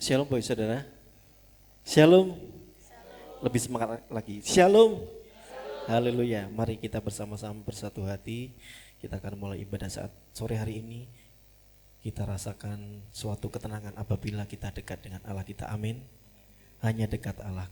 Shalom boy saudara. Shalom. Lebih semangat lagi. Shalom. Haleluya. Mari kita bersama-sama bersatu hati. Kita akan mulai ibadah saat sore hari ini. Kita rasakan suatu ketenangan apabila kita dekat dengan Allah kita. Amin. Hanya dekat Allah.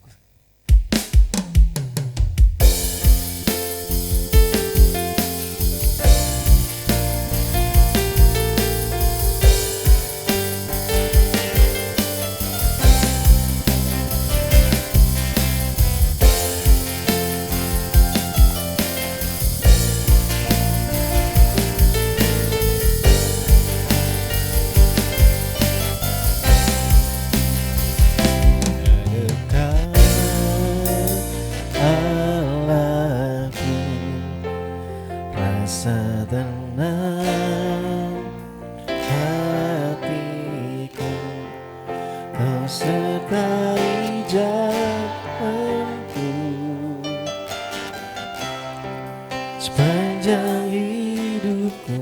Sepanjang hidupku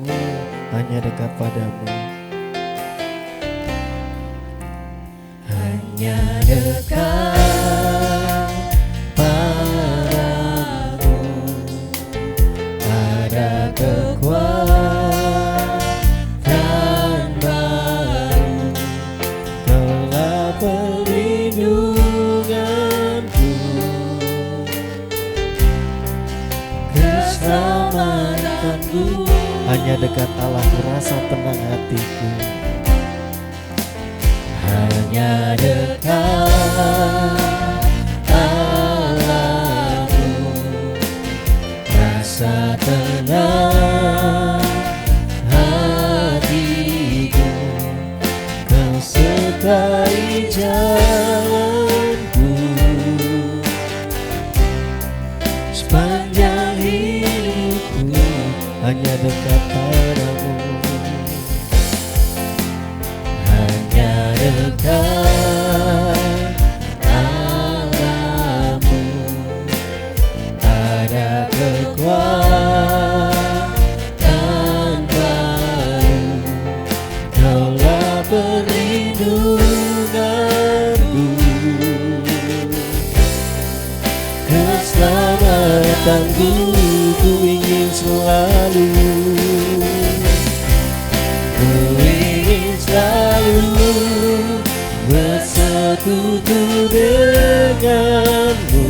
hanya dekat padamu, hanya dekat padamu, ada kekuatan baru, Kaulah perlindunganku, keselamatanku. Hanya dekat Allah ku rasa tenang hatiku. Hanya dekat Allahku, rasa tenang hatiku. Kau sertai jalanku sepanjang hidupku, hanya dekat padamu, hanya dekat Allahmu, ada kekuatan baru, Kaulah perlindunganku, keselamatanku. Ku ingin selalu, ku ingin selalu bersekutu denganmu,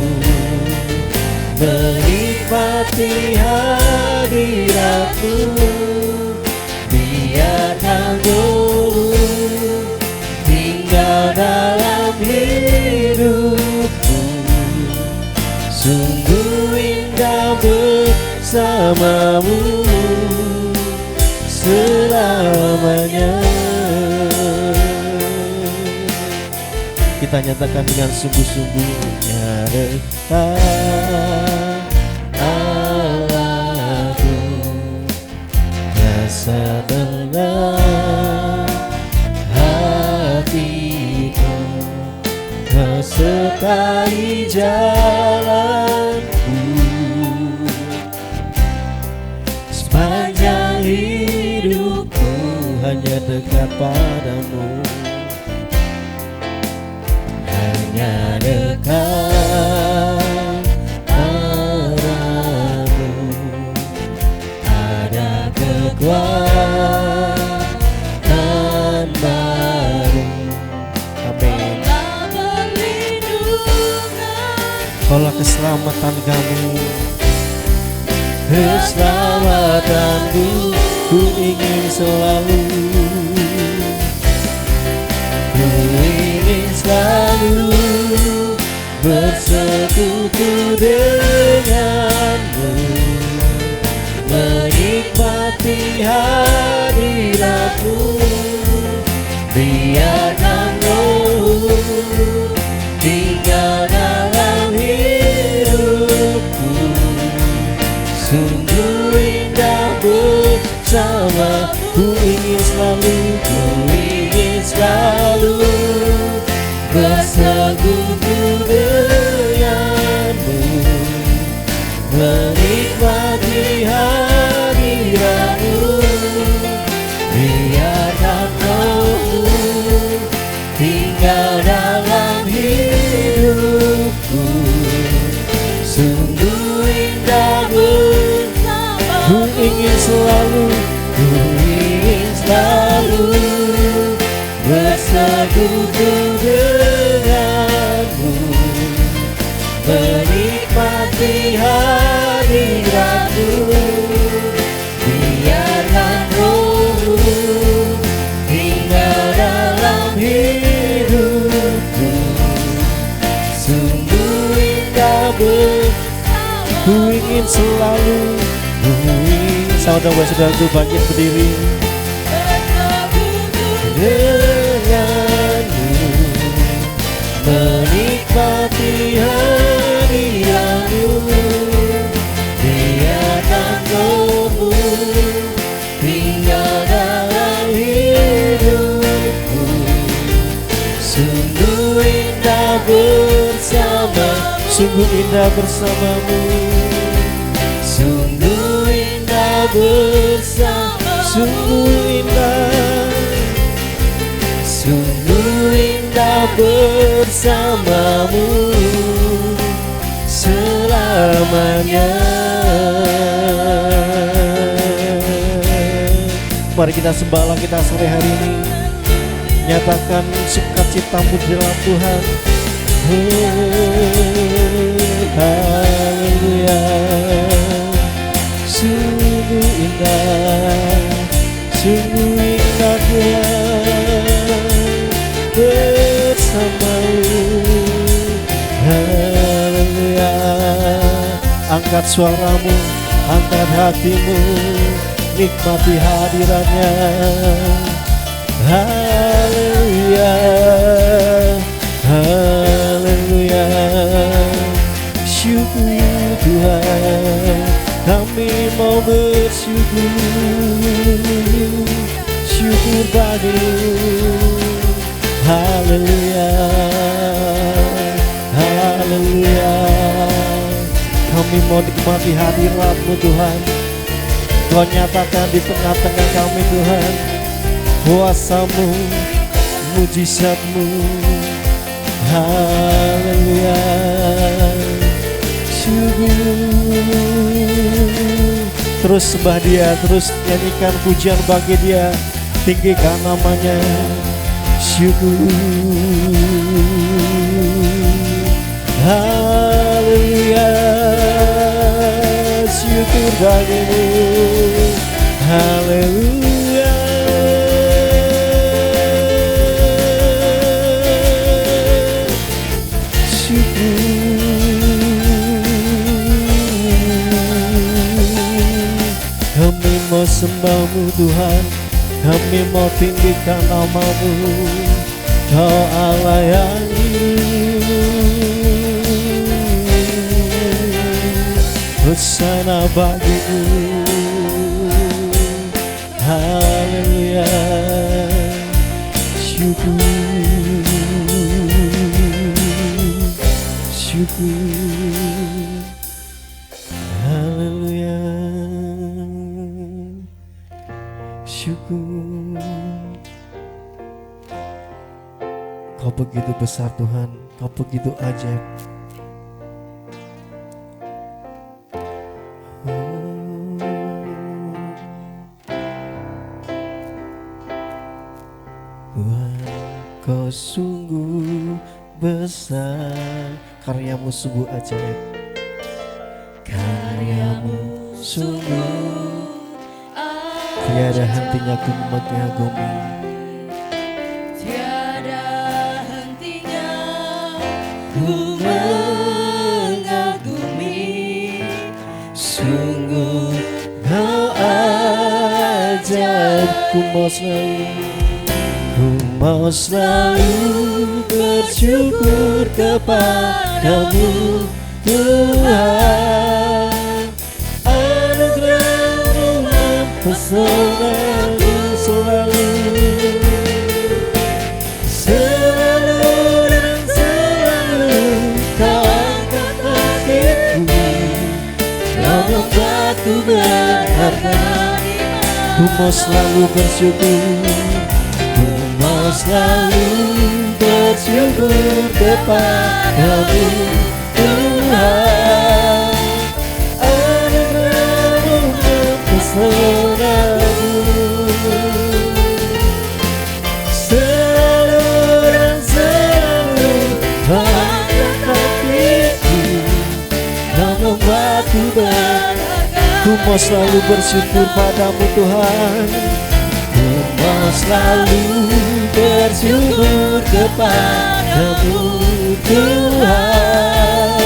menikmati hadiratmu. Biarkan dulu tinggal dalam hidupku, sungguh indah bersamamu selamanya. Kita nyatakan dengan sungguh-sungguhnya dekat Allahku, rasa tenang hatiku. Kau sertai jalanku sepanjang hidupku, hanya dekat padamu, hanya dekat padamu, ada kekuatan baru. Amin. Kaulah keselamatan kami, keselamatanku. Ku ingin selalu, ku ingin selalu bersekutu denganmu, menikmati hadiratmu. Biarkan Rohmu tinggal dalam hidupku, sungguh indah bersama. Ku ingin selalu, ku ingin selalu bersekutu denganmu, menikmati hadiratmu. Biarkan Rohmu tinggal bersama dengan saudaraku bangkit berdiri. Denganmu menikmati hari yang dulu, biarkan Rohmu tinggal dalam hidupku. Sungguh indah bersama, sungguh indah bersamamu. Sungguh indah bersama, sungguh indah, sungguh indah bersamamu selamanya. Mari kita sembahlah kita sore hari ini, nyatakan sukacitamu di dalam Tuhan. Haleluya. Sungguh indah, sungguh indah Tuhan bersamamu. Haleluya. Angkat suaramu, angkat hatimu, nikmati hadirannya. Haleluya, haleluya. Syukur Tuhan, kami mau bersyukur, syukur bagimu. Haleluya, haleluya. Kami mau nikmati hadirat-Mu Tuhan. Kau nyatakan di tengah-tengah kami Tuhan, kuasa-Mu, mujizat-Mu. Haleluya, syukur. Terus sembah Dia, terus nyanyikan pujian bagi Dia, tinggikan namanya. Syukur. Haleluya, syukur bagimu. Haleluya. Kami mau sembah-Mu Tuhan, kami mau tinggikan nama-Mu, Kau Allah yang Hosana bagimu. Haleluya, syukur, syukur. Haleluya, syukur. Kau begitu besar Tuhan, Kau begitu ajaib. Tuhan, Kau sungguh besar, karya-Mu sungguh ajaib. Karya-Mu sungguh tiada hentinya ku mengagumi. Tiada hentinya ku mengagumi. Sungguh Kau ajaib. Ku mau selalu bersyukur kepadamu Tuhan. Anugerah-Mu mempesonaku selalu. Selalu dan selalu Kau angkat hatiku. Kau membuatku berharga. Ku mau selalu bersyukur, ku mau selalu bersyukur kepadamu Tuhan. Anugerah-Mu mempesonaku. Selalu dan selalu Kau angkat hatiku. Kau membuatku berharga. Ku mau selalu bersyukur padamu Tuhan. Ku mau selalu bersyukur kepadamu Tuhan.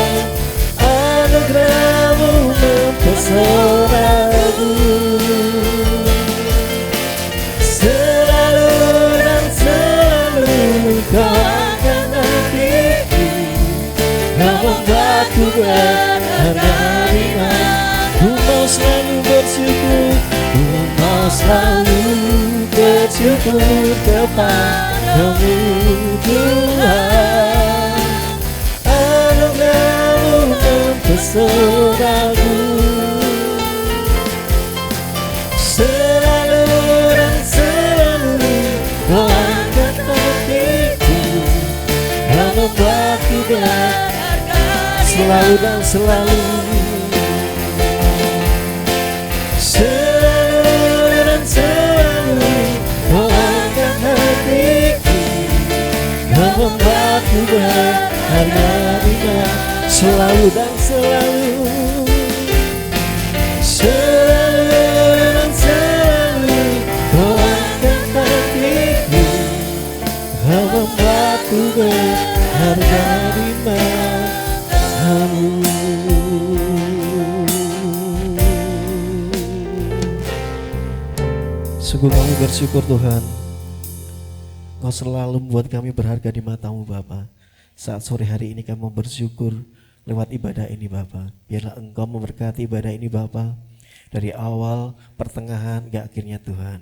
Anugerah-Mu mempesonaku. berharga ringan. Ku mau selalu bersyukur, ku mau selalu bersyukur kepadamu Tuhan. Anugerah-Mu mempesonaku, selalu dan selalu Kau angkat hatiku, Kau membuatku berharga selalu dan selalu. Selalu dan selalu Kau angkat hatiku, Kau membuatku berharga ringan. Selalu dan selalu, selalu dan selalu Kau angkat hatiku, Kau membuatku berharga ringan. Sungguh kami bersyukur Tuhan, Kau selalu membuat kami berharga di mata-Mu Bapa. Saat sore hari ini kami mau bersyukur lewat ibadah ini Bapa. Biarlah Engkau memberkati ibadah ini Bapa, dari awal, pertengahan, hingga akhirnya Tuhan.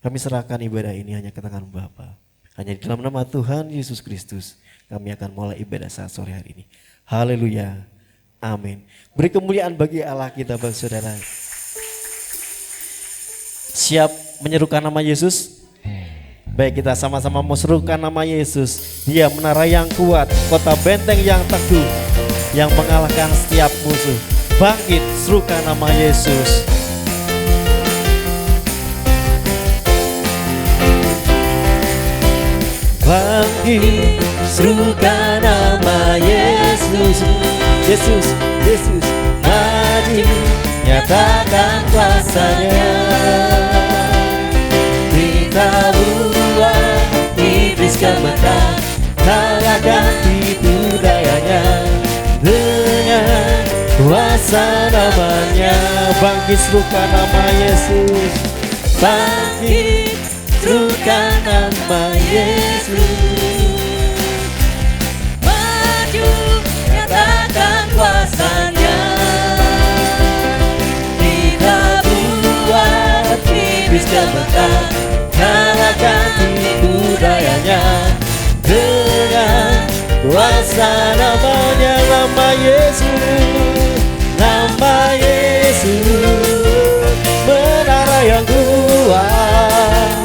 Kami serahkan ibadah ini hanya ke tangan Bapa. Hanya di dalam nama Tuhan Yesus Kristus kami akan mulai ibadah saat sore hari ini. Haleluya, amin. Beri kemuliaan bagi Allah kita Bapak Saudara. Siap menyerukan nama Yesus? Baik, kita sama-sama menyerukan nama Yesus. Dia menara yang kuat, kota benteng yang teguh, yang mengalahkan setiap musuh. Bangkit, serukan nama Yesus. Bangkit, serukan nama Yesus. Yesus, Yesus, maju, nyatakan kuasa-Nya. Kita buat iblis gemetar, kalahkan tipu dayanya dengan kuasa namanya. Bangkit, serukan nama Yesus. Bangkit, serukan nama Yesus. Maju, nyatakan kuasa-Nya. Kita buat iblis gemetar, kalahkan tipu dayanya dengan kuasa namanya. Nama Yesus, nama Yesus, menara yang kuat.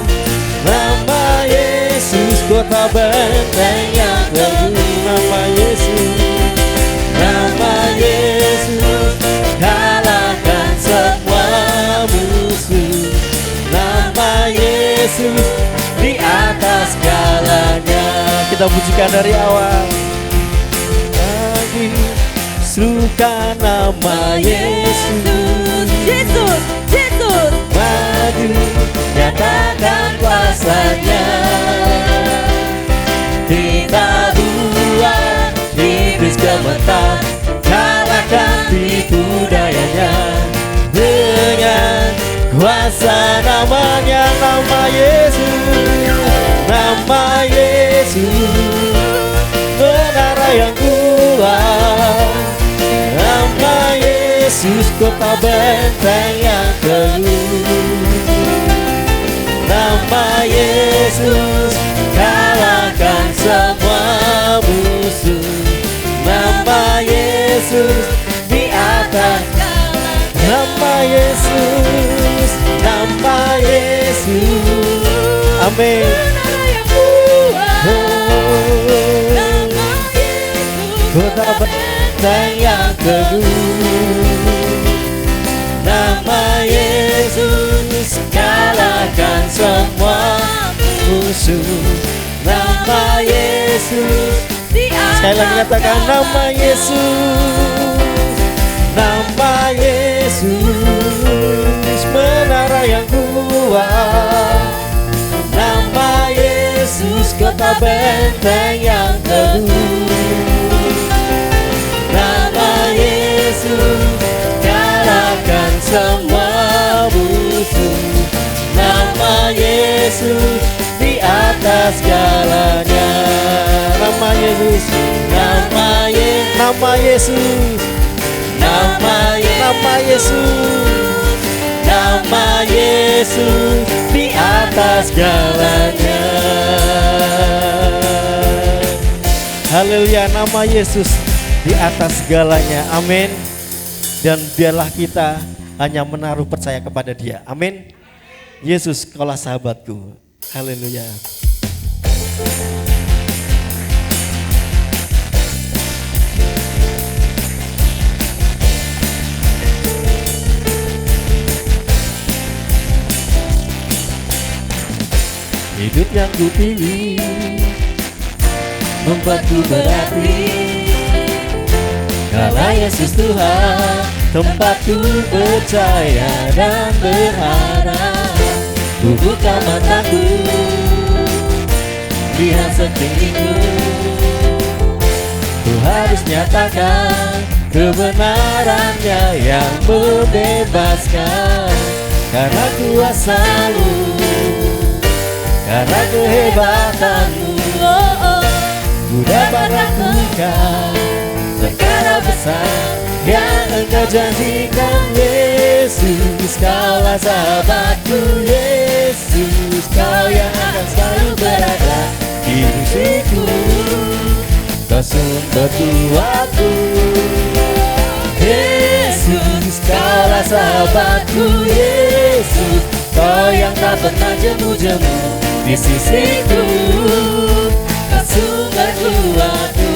Nama Yesus, kota benteng yang teguh. Nama Yesus, nama Yesus, kalahkan semua musuh. Nama Yesus di atas segalanya. Kita pujikan dari awal. Lagi serukan nama Yesus. Yesus, Yesus. Maju, nyatakan kuasa-Nya. Kita buat iblis gemetar, kalahkan tipu dayanya dengan kuasa namanya. Nama Yesus, nama Yesus, menara yang kuat. Nama Yesus, kota benteng yang teguh. Nama Yesus, kalahkan semua musuh. Nama Yesus di atas. Nama Yesus, nama Yesus, amin. Menara yang kuat. Nama Yesus, Kota benteng yang teguh. Nama Yesus, kalahkan semua musuh. Nama Yesus, sekali lagi katakan nama Yesus. Nama Yesus, menara yang kuat. Nama Yesus, kota benteng yang teguh. Nama Yesus, kalahkan semua musuh. Nama Yesus di atas segalanya. Nama Yesus, nama nama Yesus, nama Yesus, nama Yesus di atas segalanya. Haleluya, nama Yesus di atas segalanya. Amin. Dan biarlah kita hanya menaruh percaya kepada Dia. Amin. Yesus, kaulah sahabatku. Haleluya. Hidup yang kupilih membuatku berarti, karena Yesus Tuhan tempatku percaya dan berharap. Ku buka mataku, lihat sekelilingku, ku harus nyatakan kebenarannya yang membebaskan. Karena kuasa-Mu, karena kehebatanmu, ku dapat lakukan perkara besar yang Engkau janjikan. Yesus, kaulah sahabatku. Yesus, Kau yang akan selalu berada di sisiku, Kau sumber kuatku. Yesus, kaulah sahabatku. Yesus, Kau yang tak pernah jemu-jemu di sisiku, Kau sumber kuatku.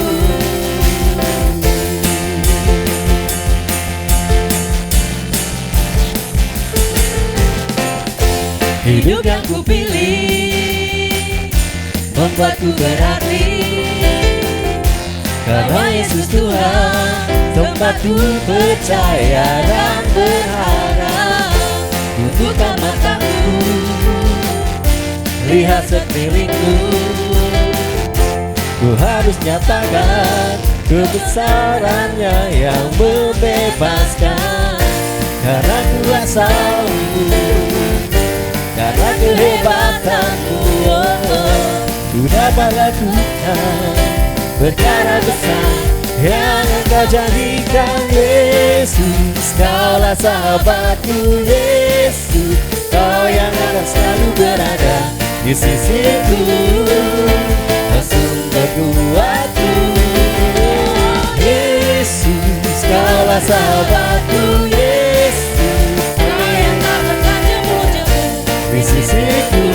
Hidup yang kupilih membuatku berarti, karena Yesus Tuhan tempatku percaya dan berharap. Ku buka mataku, lihat sekelilingku, ku harus nyatakan kebesarannya yang membebaskan. Karena kuasa-Mu, karena kehebatanmu, ku dapat lakukan perkara besar yang Engkau janjikan. Yesus, kaulah sahabatku. Yesus, Kau yang akan selalu berada di sisiku, Kau sumber kuatku. Yesus, kaulah sahabatku. Yesus, Kau yang tak pernah jemu-jemu di sisiku,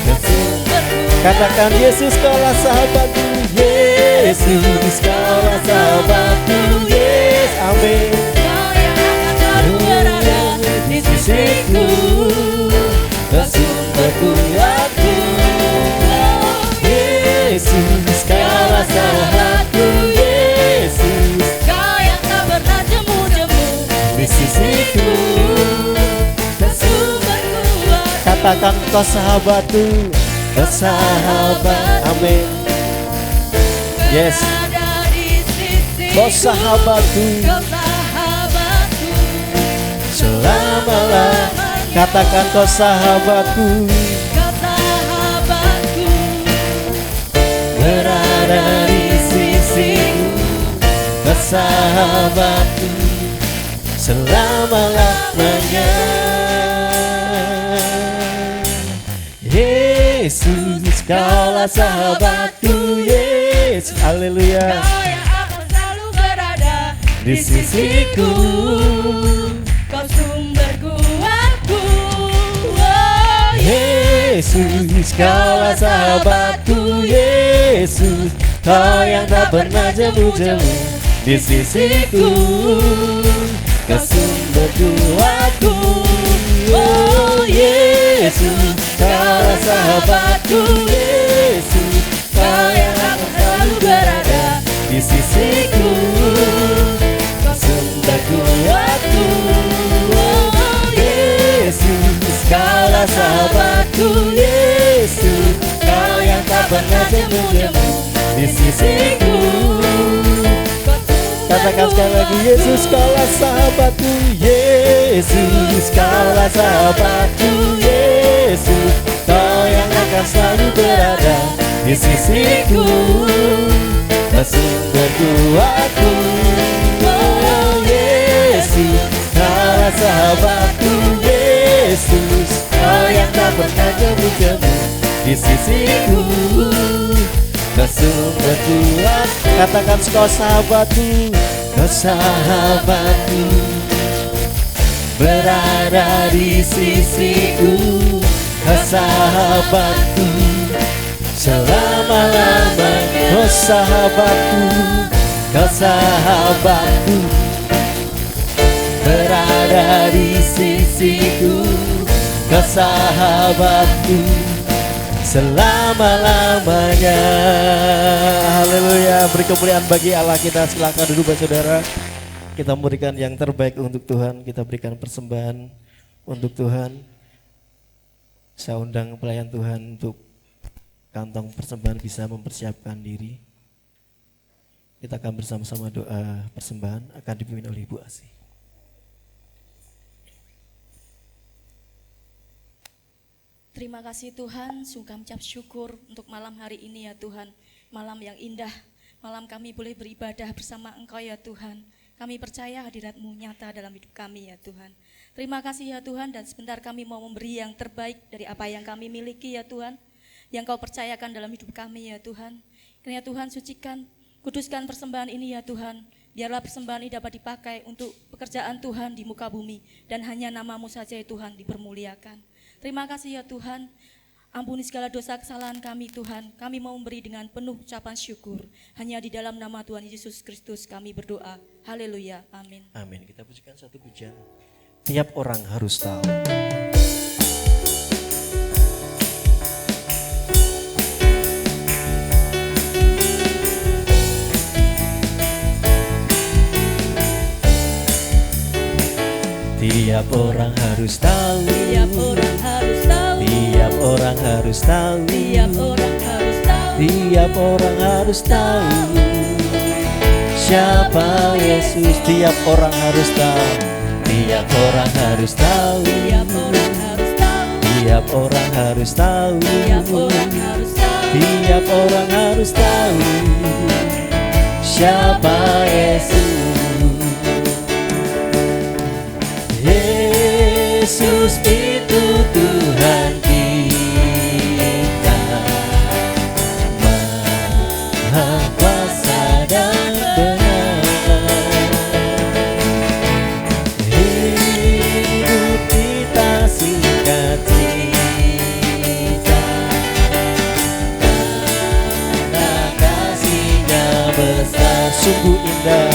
Kau sumber kuatku. Katakan, Yesus, kaulah sahabatku. Yesus, kaulah sahabatku. Yes, amin. Kau yang akan selalu berada di Sisiku, Kau sumber kuatku. Yesus, kaulah sahabatku. Yesus, Kau yang tak pernah jemu-jemu di sisiku, Kau sumber kuat. katakan, Kau sahabatku. Kau sahabat, amin. Yes, Berada di sisiku, Kau sahabatku Kau sahabatku. selama-lamanya. Katakan, Kau sahabatku. Kau sahabatku. Berada di sisiku, Kau sahabatku selama-lamanya. Yesus, Kaulah sahabatku. Yesus, haleluya. Kau yang akan selalu berada Di sisiku, Kau sumber kuatku. Oh, Yesus, Kaulah sahabatku. Yesus, Kau yang tak pernah jemu-jemu di sisiku, Kau sumber kuatku. Oh Yesus, Kaulah sahabatku. Yesus, Kau yang akan selalu berada di sisiku, Kau sumber kuatku. Oh Yesus, Kaulah sahabatku. Yesus, Kau yang tak pernah jemu-jemu di sisiku. Katakan sekali lagi, Yesus, Kaulah sahabatku. Yesus, Kaulah sahabatku. Yesus, Kau yang akan selalu berada di sisiku, Kau Kau sumber kuatku. Oh Yesus, Kau sahabatku. Yesus, Kau yang tak pernah jemu-jemu di sisiku. Kau sumber kuat. Katakan Kau sahabatku. Kau sahabatku, berada di sisiku. Kau sahabatku, selama-lamanya. Kau sahabatku, Kau sahabatku, berada di sisiku. Kau sahabatku, selama-lamanya. Haleluya. Beri kemuliaan bagi Allah kita. Silakan duduk saudara. Kita memberikan yang terbaik untuk Tuhan. Kita berikan persembahan untuk Tuhan. Saya undang pelayan Tuhan untuk kantong persembahan bisa mempersiapkan diri. Kita akan bersama-sama doa persembahan akan dipimpin oleh Ibu Asih. Terima kasih Tuhan, sungguh ucap syukur untuk malam hari ini ya Tuhan. Malam yang indah, malam kami boleh beribadah bersama Engkau ya Tuhan. Kami percaya hadirat-Mu nyata dalam hidup kami ya Tuhan. Terima kasih ya Tuhan, dan sebentar kami mau memberi yang terbaik dari apa yang kami miliki ya Tuhan. Yang Kau percayakan dalam hidup kami ya Tuhan. Kiranya Tuhan sucikan, kuduskan persembahan ini ya Tuhan. Biarlah persembahan ini dapat dipakai untuk pekerjaan Tuhan di muka bumi. Dan hanya nama-Mu saja ya Tuhan dipermuliakan. Terima kasih ya Tuhan. Ampuni segala dosa kesalahan kami Tuhan. Kami mau memberi dengan penuh ucapan syukur. Hanya di dalam nama Tuhan Yesus Kristus kami berdoa. Haleluya. Amin. Amin. Kita pujikan satu pujian. Tiap orang harus tahu. Tiap orang harus tahu. Tiap orang harus tahu. Tiap orang harus tahu. Tiap orang harus tahu. Tiap orang harus tahu siapa Yesus. Tiap orang harus tahu. Tiap orang harus tahu. Tiap orang harus tahu. Tiap orang harus tahu. Tiap orang harus tahu. Tiap orang harus tahu siapa Yesus. Yesus itu Tuhan kita, Maha Kuasa dan benar. Hidup kita singkat cerita, karena kasih-Nya besar. Sungguh indah,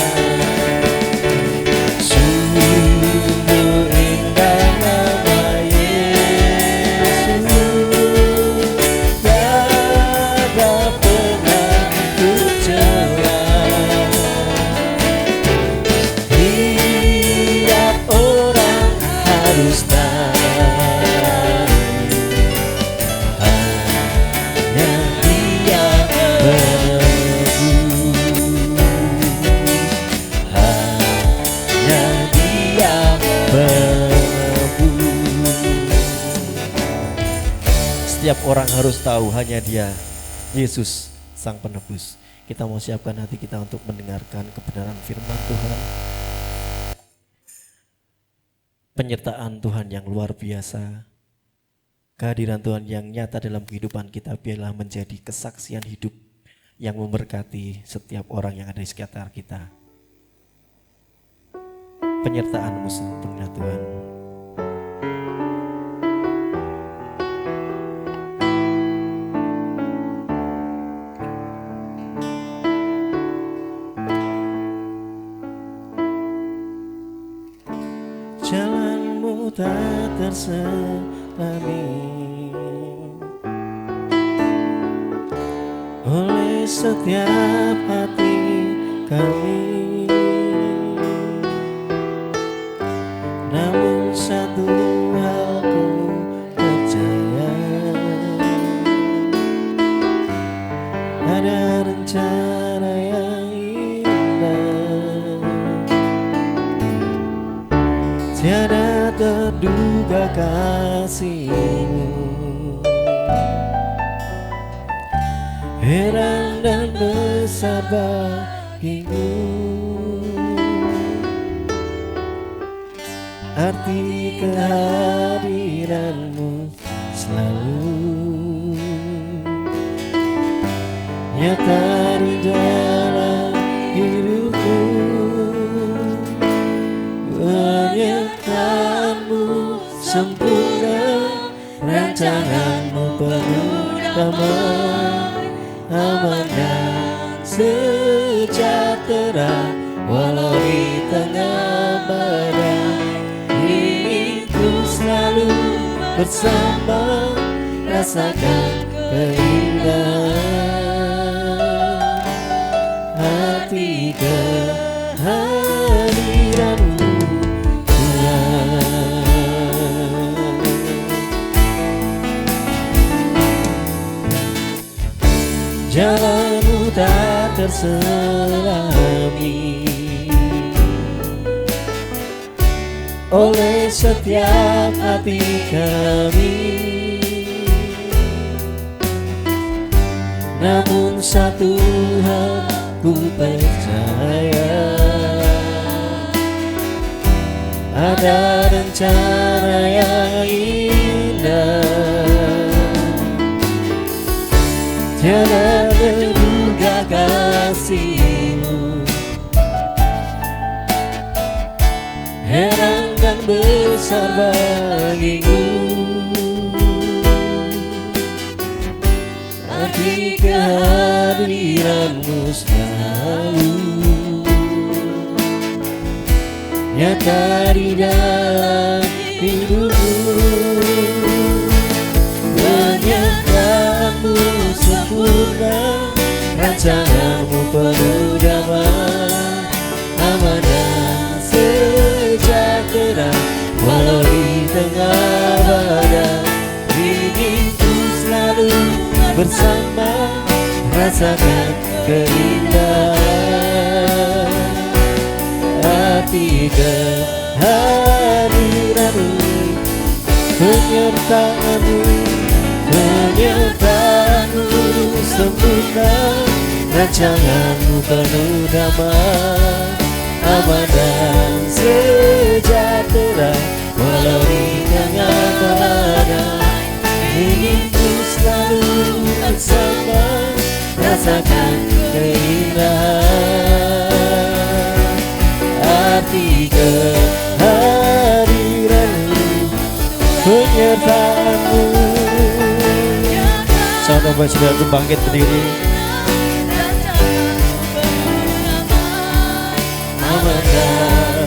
setiap orang harus tahu hanya Dia, Yesus Sang Penebus. Kita mau siapkan hati kita untuk mendengarkan kebenaran firman Tuhan. Penyertaan Tuhan yang luar biasa, kehadiran Tuhan yang nyata dalam kehidupan kita, biarlah menjadi kesaksian hidup yang memberkati setiap orang yang ada di sekitar kita. Penyertaan-Mu sempurna Tuhan. Jalan-Mu tak terselami oleh setiap hati kami, namun satu hal ku percaya, ada rencana yang indah, tiada terduga kasih-Mu. Heran dan besar besar bagimu. Arti kehadiranmu selalu nyata di dalam hidupku. Penyertaanmu sempurna, rancanganmu penuh damai, aman dan sejahtera walau di tengah badai. Inginku selalu bersama, rasakan keindahan hati kehadiranmu Tuhan. Jalanmu tak terselami oleh setiap hati kami, namun satu hal ku percaya, ada rencana yang indah. Tiada terduga kasih-Mu, heran dan besar bagiku. Arti kehadiran-Mu selalu nyata di dalam hidupku. Penyertaanmu sempurna, rancanganmu penuh damai, aman dan sejahtera walau di tengah badai. Inginku selalu bersama, rasakan keindahan arti kehadiran-Mu, penyertaan-Mu, penyertaan-Mu sempurna, rancangan-Mu penuh damai, aman dan sejahtera walau di tengah badai. Inginku selalu bersama, rasakan keindahan arti kehadiran-Mu, penyertaan-Mu. Saudara Bapak Saudara bangkit berdiri. Aman dan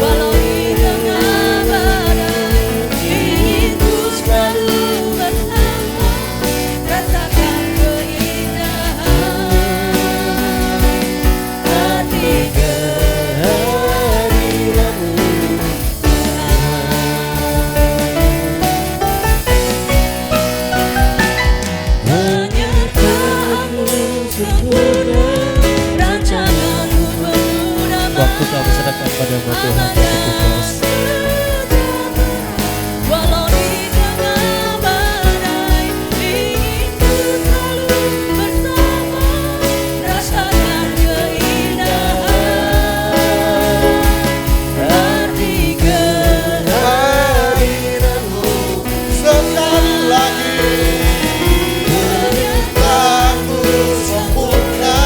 walau di tengah badai, inginku selalu bersama, rasakan keindahan hati kehadiran-Mu. Penyertaan-Mu sempurna, rancangan-Mu penuh damai. Waktu kami serahkan padamu Tuhan, bertugas. Walau di tengah badai, inginku selalu bersama, rasakan keindahan arti kehadiran-Mu sekali lagi. Penyertaan-Mu sempurna,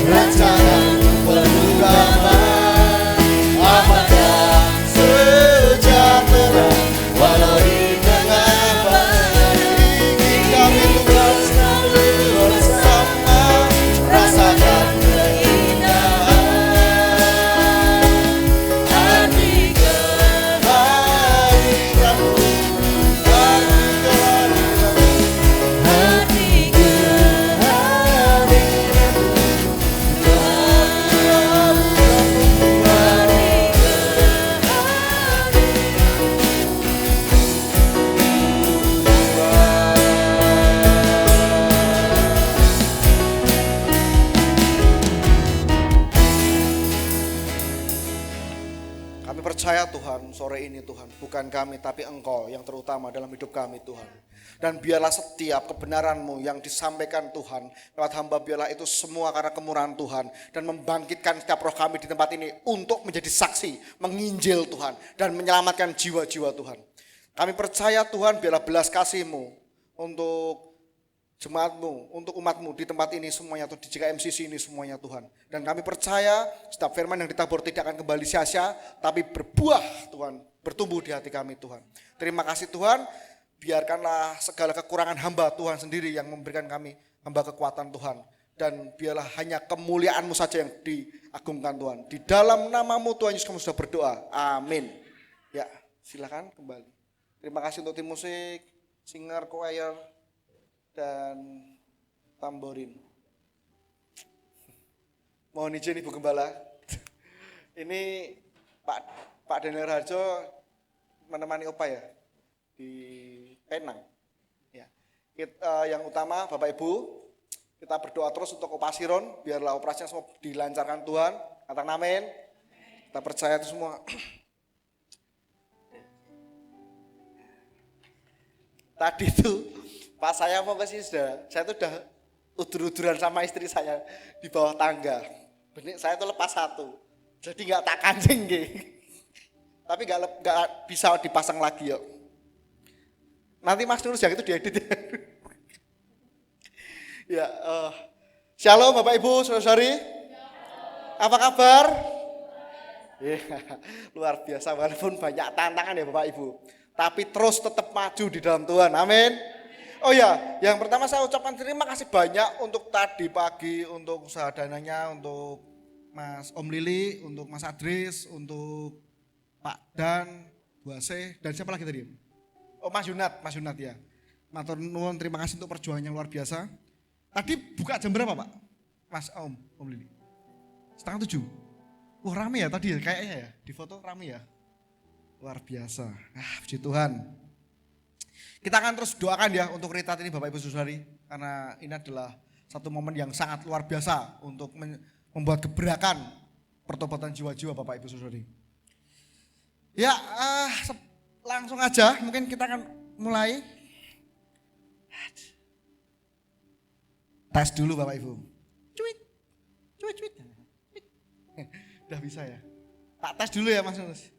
rancangan-Mu penuh damai, aman dan sejahtera walau di tengah badai. Ingin kami Tuhan selalu bersama, rasakan keindahan arti kehadiran-Mu, arti kehadiran-Mu. hari ini Tuhan. Bukan kami tapi Engkau yang terutama dalam hidup kami Tuhan. Dan biarlah setiap kebenaran-Mu yang disampaikan Tuhan lewat hamba, biarlah itu semua karena kemurahan Tuhan. Dan membangkitkan setiap roh kami di tempat ini untuk menjadi saksi, menginjil Tuhan. Dan menyelamatkan jiwa-jiwa Tuhan. Kami percaya Tuhan, biarlah belas kasih-Mu untuk jemaat-Mu, untuk umat-Mu di tempat ini semuanya, atau di JKMCC ini semuanya Tuhan. Dan kami percaya setiap firman yang ditabur tidak akan kembali sia-sia, tapi berbuah Tuhan, bertumbuh di hati kami Tuhan. Terima kasih Tuhan, biarkanlah segala kekurangan hamba Tuhan sendiri yang memberikan kami hamba kekuatan Tuhan. Dan biarlah hanya kemuliaan-Mu saja yang diagungkan Tuhan. Di dalam nama-Mu Tuhan Yesus kami sudah berdoa, amin. Ya, silakan kembali. Terima kasih untuk tim musik, singer, choir, dan tamborin. Mohon izin Ibu Gembala. Ini Pak Daniel Harjo menemani Opa ya di Penang. Ya. Yang utama Bapak Ibu, kita berdoa terus untuk Opa Siron, biarlah operasinya semua dilancarkan Tuhan. Katakan amin. Kita percaya itu semua. Tadi itu pas saya mau ke sini saya tuh udah udur-uduran sama istri saya di bawah tangga. Benih saya tuh lepas satu, jadi nggak tak kancing tapi nggak bisa dipasang lagi yuk. Nanti Mas Nurus yang itu diedit ya. Shalom Bapak Ibu, saudara-saudari. Apa kabar? Ya, luar biasa walaupun banyak tantangan ya Bapak Ibu. Tapi terus tetap maju di dalam Tuhan, amin. Oh ya, yang pertama saya ucapkan terima kasih banyak untuk tadi pagi, untuk usaha dananya, untuk Mas Om Lili, untuk Mas Adris, untuk Pak Dan, Bu Ase, dan siapa lagi tadi? Oh Mas Yunat ya. Matur nuwun, terima kasih untuk perjuangan yang luar biasa. Tadi buka jam berapa Pak? Mas Om Lili? 6:30. Wah rame ya tadi ya, kayaknya ya, di foto rame ya. Luar biasa, puji Tuhan. Kita akan terus doakan ya untuk retreat ini Bapak Ibu Saudari, karena ini adalah satu momen yang sangat luar biasa untuk membuat gebrakan pertobatan jiwa-jiwa Bapak Ibu Saudari. Ya, langsung aja mungkin kita akan mulai. Tes dulu Bapak Ibu. Cuit. Udah bisa ya. Tak tes dulu ya Mas Nus.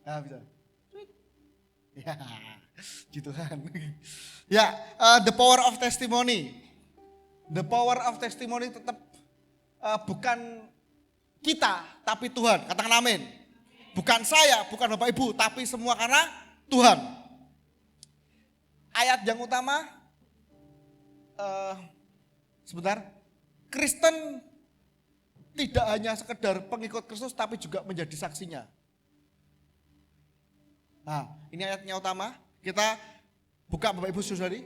Nah, bisa. Ya, gitu kan. Ya, the power of testimony. The power of testimony tetap bukan kita, tapi Tuhan. Katakan amin. Bukan saya, bukan Bapak Ibu, tapi semua karena Tuhan. Ayat yang utama, sebentar. Kristen tidak hanya sekedar pengikut Kristus, tapi juga menjadi saksinya. Nah, ini ayatnya utama. Kita buka Bapak Ibu Saudari.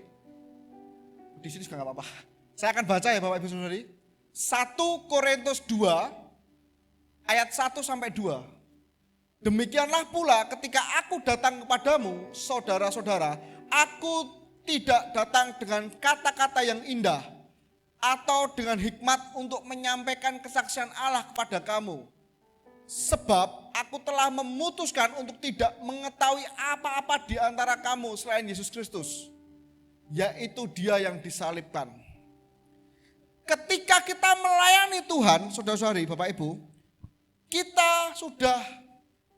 Di sini juga enggak apa-apa. Saya akan baca ya Bapak Ibu Saudari. 1 Korintus 2 ayat 1 sampai 2. Demikianlah pula ketika aku datang kepadamu, saudara-saudara, aku tidak datang dengan kata-kata yang indah atau dengan hikmat untuk menyampaikan kesaksian Allah kepada kamu. Sebab aku telah memutuskan untuk tidak mengetahui apa-apa di antara kamu selain Yesus Kristus, yaitu Dia yang disalibkan. Ketika kita melayani Tuhan, saudara-saudari, Bapak Ibu, kita sudah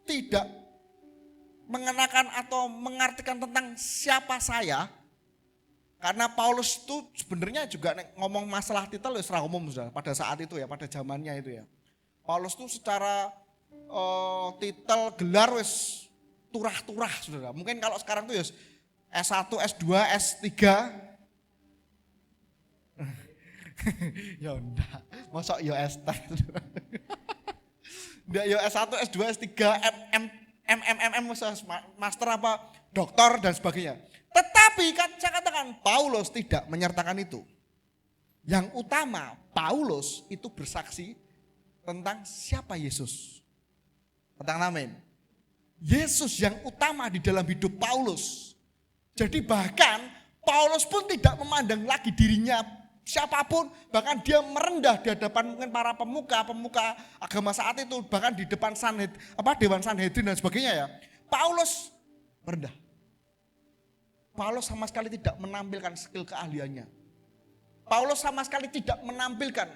tidak mengenakan atau mengartikan tentang siapa saya, karena Paulus itu sebenarnya juga ngomong masalah titel secara umum saudara, pada saat itu ya, pada zamannya itu ya. Paulus itu secara titel gelar wis turah-turah saudara. Mungkin kalau sekarang tuh ya S1, S2, S3. Ya enggak, masa ya S3. Enggak ya S1, S2, S3, MM, master apa, doktor dan sebagainya. Tetapi kan saya katakan Paulus tidak menyertakan itu. Yang utama Paulus itu bersaksi tentang siapa Yesus. Katakan amin. Yesus yang utama di dalam hidup Paulus. Jadi bahkan Paulus pun tidak memandang lagi dirinya siapapun, bahkan dia merendah di hadapan mungkin para pemuka agama saat itu, bahkan di depan Dewan Sanhedrin dan sebagainya ya. Paulus merendah. Paulus sama sekali tidak menampilkan skill keahliannya. Paulus sama sekali tidak menampilkan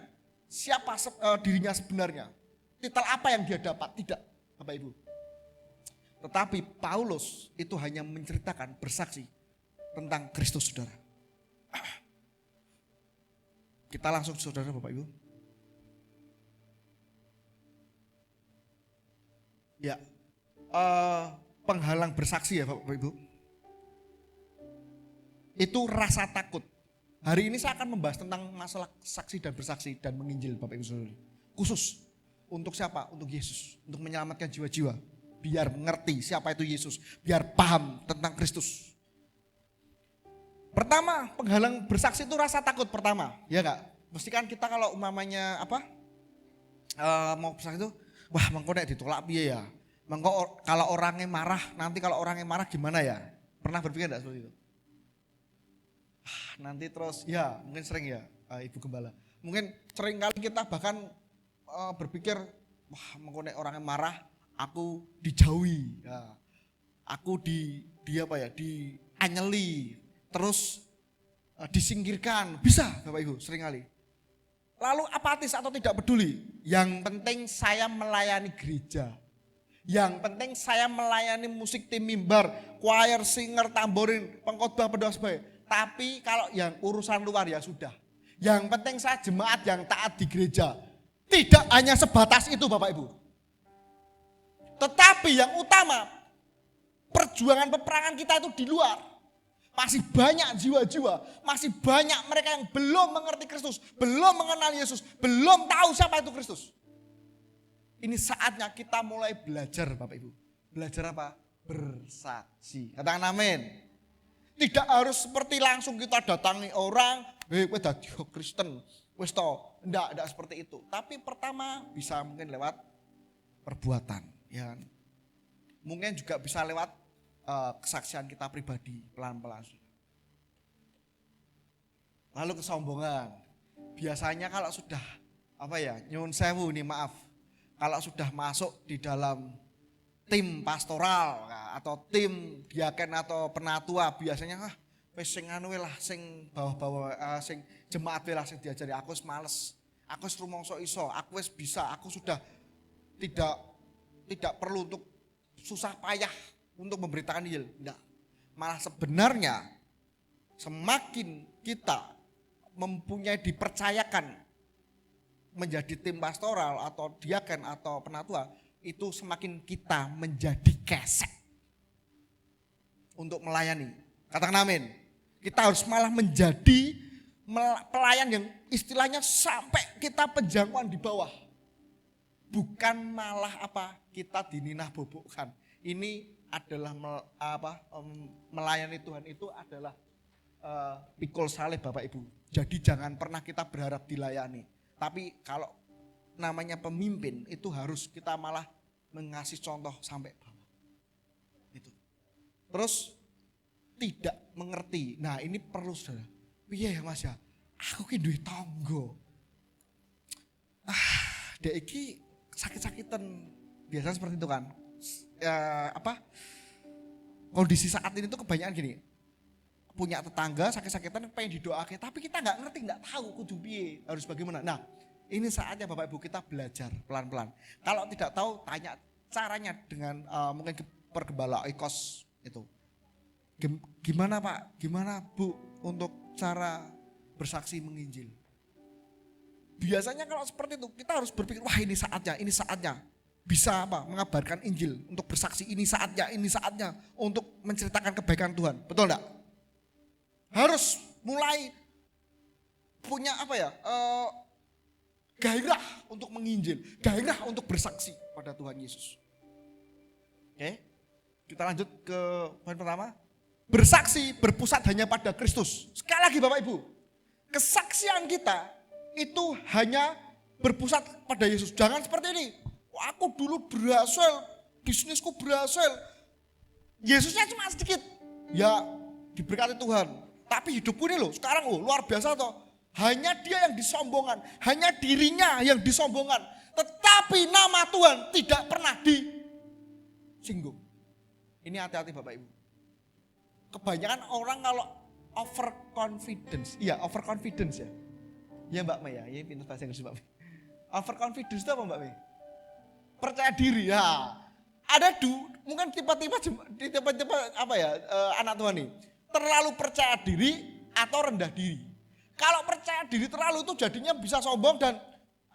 siapa dirinya sebenarnya. Titel apa yang dia dapat, tidak, Bapak Ibu. Tetapi Paulus itu hanya menceritakan, bersaksi tentang Kristus, saudara. Kita langsung saudara Bapak Ibu. Ya, penghalang bersaksi ya Bapak Ibu. Itu rasa takut. Hari ini saya akan membahas tentang masalah saksi dan bersaksi dan menginjil Bapak Ibu Saudara. Khusus untuk siapa? Untuk Yesus, untuk menyelamatkan jiwa-jiwa. Biar ngerti siapa itu Yesus, biar paham tentang Kristus. Pertama, penghalang bersaksi itu rasa takut pertama, ya enggak? Mesti kan kita kalau umpamanya mau bersaksi itu, wah mengko nek ditolak piye ya? Mengko kalau orangnya marah, nanti kalau orangnya marah gimana ya? Pernah berpikir enggak seperti itu? Nanti terus, ya mungkin sering ya Ibu Gembala. Mungkin sering kali kita bahkan berpikir, wah mengko nek orangnya marah, aku dijauhi, ya. Aku dianyeli, terus disingkirkan, bisa Bapak Ibu seringkali. Lalu apatis atau tidak peduli, yang penting saya melayani gereja. Yang penting saya melayani musik tim mimbar, choir, singer, tamborin, pengkhotbah, pendoa sebagainya. Tapi kalau yang urusan luar ya sudah. Yang penting saya jemaat yang taat di gereja. Tidak hanya sebatas itu Bapak Ibu. Tetapi yang utama, perjuangan peperangan kita itu di luar. Masih banyak jiwa-jiwa, masih banyak mereka yang belum mengerti Kristus, belum mengenal Yesus, belum tahu siapa itu Kristus. Ini saatnya kita mulai belajar Bapak Ibu. Belajar apa? Bersaksi. Katakan amin. Tidak harus seperti langsung kita datangi orang, kowe dadi Kristen, wis to. Enggak seperti itu. Tapi pertama bisa mungkin lewat perbuatan, ya kan? Mungkin juga bisa lewat kesaksian kita pribadi, pelan-pelan. Lalu kesombongan. Biasanya kalau sudah nyuwun sewu nih, maaf. Kalau sudah masuk di dalam tim pastoral atau tim diaken atau penatua, biasanya wis sing anu lah, sing bawah-bawah, sing jemaat lah sing diajari. Aku wis males, aku wis rumangsa iso, aku wis bisa, aku sudah tidak perlu untuk susah payah untuk memberitakan Injil. Enggak. Malah sebenarnya semakin kita mempunyai dipercayakan menjadi tim pastoral atau diaken atau penatua, itu semakin kita menjadi kesek untuk melayani. Katakan amin. Kita harus malah menjadi pelayan yang istilahnya sampai kita penjangkauan di bawah. Bukan malah kita dininah bobokkan. Ini adalah melayani Tuhan itu adalah pikul salib Bapak Ibu. Jadi jangan pernah kita berharap dilayani. Tapi kalau namanya pemimpin itu harus kita malah mengasih contoh sampai bawah. Itu. Terus tidak mengerti. Nah, ini perlu Saudara. Piye ya Mas ya? Aku ki duwe tangga. Dek iki sakit-sakitan. Biasanya seperti itu kan. Kondisi saat ini tuh kebanyakan gini. Punya tetangga sakit-sakitan pengen didoakan, tapi kita nggak ngerti, nggak tahu kudu piye, harus bagaimana. Nah, ini saatnya Bapak Ibu kita belajar pelan-pelan. Kalau tidak tahu, tanya caranya dengan mungkin pergembala IKOS itu. Gimana Pak, gimana Bu untuk cara bersaksi menginjil? Biasanya kalau seperti itu kita harus berpikir, wah ini saatnya. Bisa mengabarkan Injil, untuk bersaksi ini saatnya untuk menceritakan kebaikan Tuhan. Betul enggak? Harus mulai punya gairah untuk menginjil, gairah untuk bersaksi pada Tuhan Yesus. Oke, kita lanjut ke poin pertama. Bersaksi berpusat hanya pada Kristus. Sekali lagi Bapak Ibu, kesaksian kita itu hanya berpusat pada Yesus. Jangan seperti ini, aku dulu berhasil, bisnisku berhasil, Yesusnya cuma sedikit. Ya diberkati Tuhan. Tapi hidupku ini loh, sekarang luar biasa toh. Hanya dia yang disombongkan, hanya dirinya yang disombongkan. Tetapi nama Tuhan tidak pernah disinggung. Ini hati-hati Bapak Ibu. Kebanyakan orang kalau overconfidence, iya overconfidence ya. Ya Mbak Mei ya, ini pintar bahasa Inggris Mbak Mei. Overconfidence itu apa Mbak Mei? Percaya diri ya. Ada mungkin tipe-tipe apa ya anak Tuhan nih. Terlalu percaya diri atau rendah diri. Kalau percaya diri terlalu itu jadinya bisa sombong dan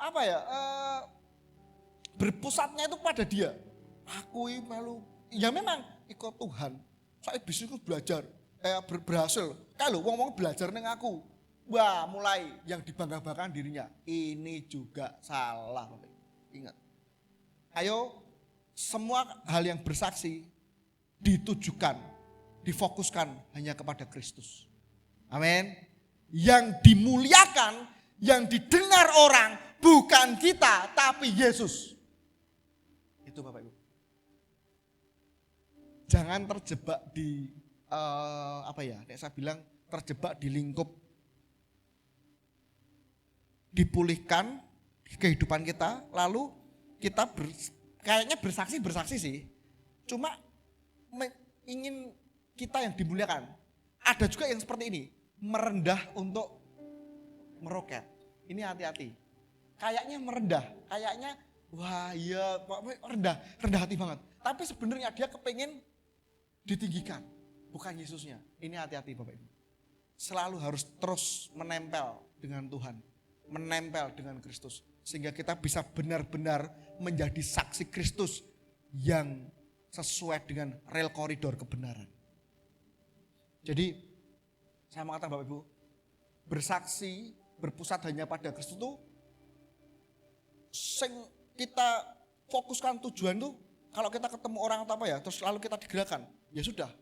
apa ya berpusatnya itu pada dia. Aku ini malu. Ya memang ikut Tuhan. Saya bisa ikut belajar, berhasil. Kalau ngomong belajar neng aku, wah mulai yang dibangga-banggakan dirinya. Ini juga salah. Ingat. Ayo semua hal yang bersaksi ditujukan, difokuskan hanya kepada Kristus. Amin. Yang dimuliakan, yang didengar orang bukan kita tapi Yesus. Itu Bapak Ibu. Jangan terjebak di saya bilang terjebak di lingkup dipulihkan kehidupan kita, lalu kita kayaknya bersaksi sih, cuma ingin kita yang dimuliakan. Ada juga yang seperti ini, merendah untuk meroket. Ini hati-hati. Kayaknya merendah, kayaknya wah iya rendah hati banget. Tapi sebenarnya dia kepengen ditinggikan, bukan Yesusnya. Ini hati-hati Bapak Ibu. Selalu harus terus menempel dengan Tuhan, menempel dengan Kristus. Sehingga kita bisa benar-benar menjadi saksi Kristus yang sesuai dengan rel koridor kebenaran. Jadi saya mengatakan Bapak Ibu, bersaksi, berpusat hanya pada Kristus itu, kita fokuskan tujuan itu, kalau kita ketemu orang atau apa ya, terus lalu kita digerakkan, ya sudah.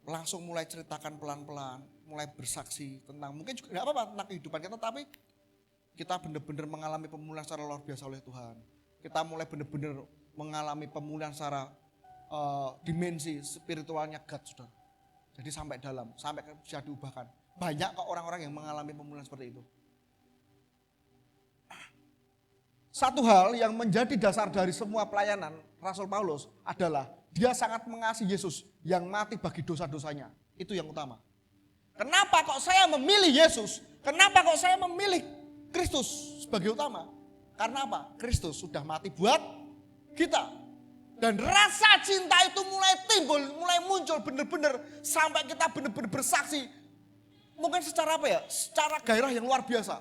Langsung mulai ceritakan pelan-pelan, mulai bersaksi tentang, mungkin juga enggak apa-apa tentang kehidupan kita, tapi kita benar-benar mengalami pemulihan secara luar biasa oleh Tuhan. Kita mulai benar-benar mengalami pemulihan secara dimensi spiritualnya God, saudara. Jadi sampai dalam, sampai bisa diubahkan. Banyak kok orang-orang yang mengalami pemulihan seperti itu. Satu hal yang menjadi dasar dari semua pelayanan Rasul Paulus adalah dia sangat mengasihi Yesus yang mati bagi dosa-dosanya. Itu yang utama. Kenapa kok saya memilih Yesus? Kenapa kok saya memilih Kristus sebagai utama? Karena apa? Kristus sudah mati buat kita. Dan rasa cinta itu mulai timbul, mulai muncul benar-benar sampai kita benar-benar bersaksi. Mungkin secara apa ya? Secara gairah yang luar biasa.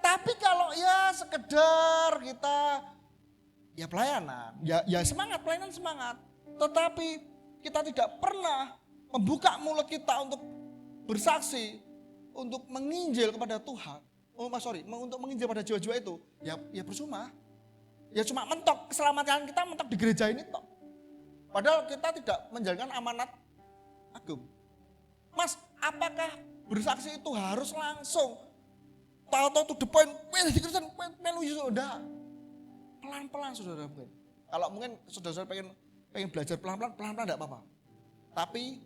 Tapi kalau ya sekedar kita ya pelayanan, ya semangat, pelayanan semangat. Tetapi kita tidak pernah membuka mulut kita untuk bersaksi, untuk menginjil kepada Tuhan. Untuk menginjil pada jiwa-jiwa itu, ya percuma. Ya cuma mentok, keselamatan kita mentok di gereja ini tok. Padahal kita tidak menjalankan amanat agung. Mas, apakah bersaksi itu harus langsung? Tahu-tahu to the point, di Kristen, melu Yesus, enggak. Pelan-pelan saudara mungkin. Kalau mungkin saudara pengen belajar pelan-pelan enggak apa-apa. Tapi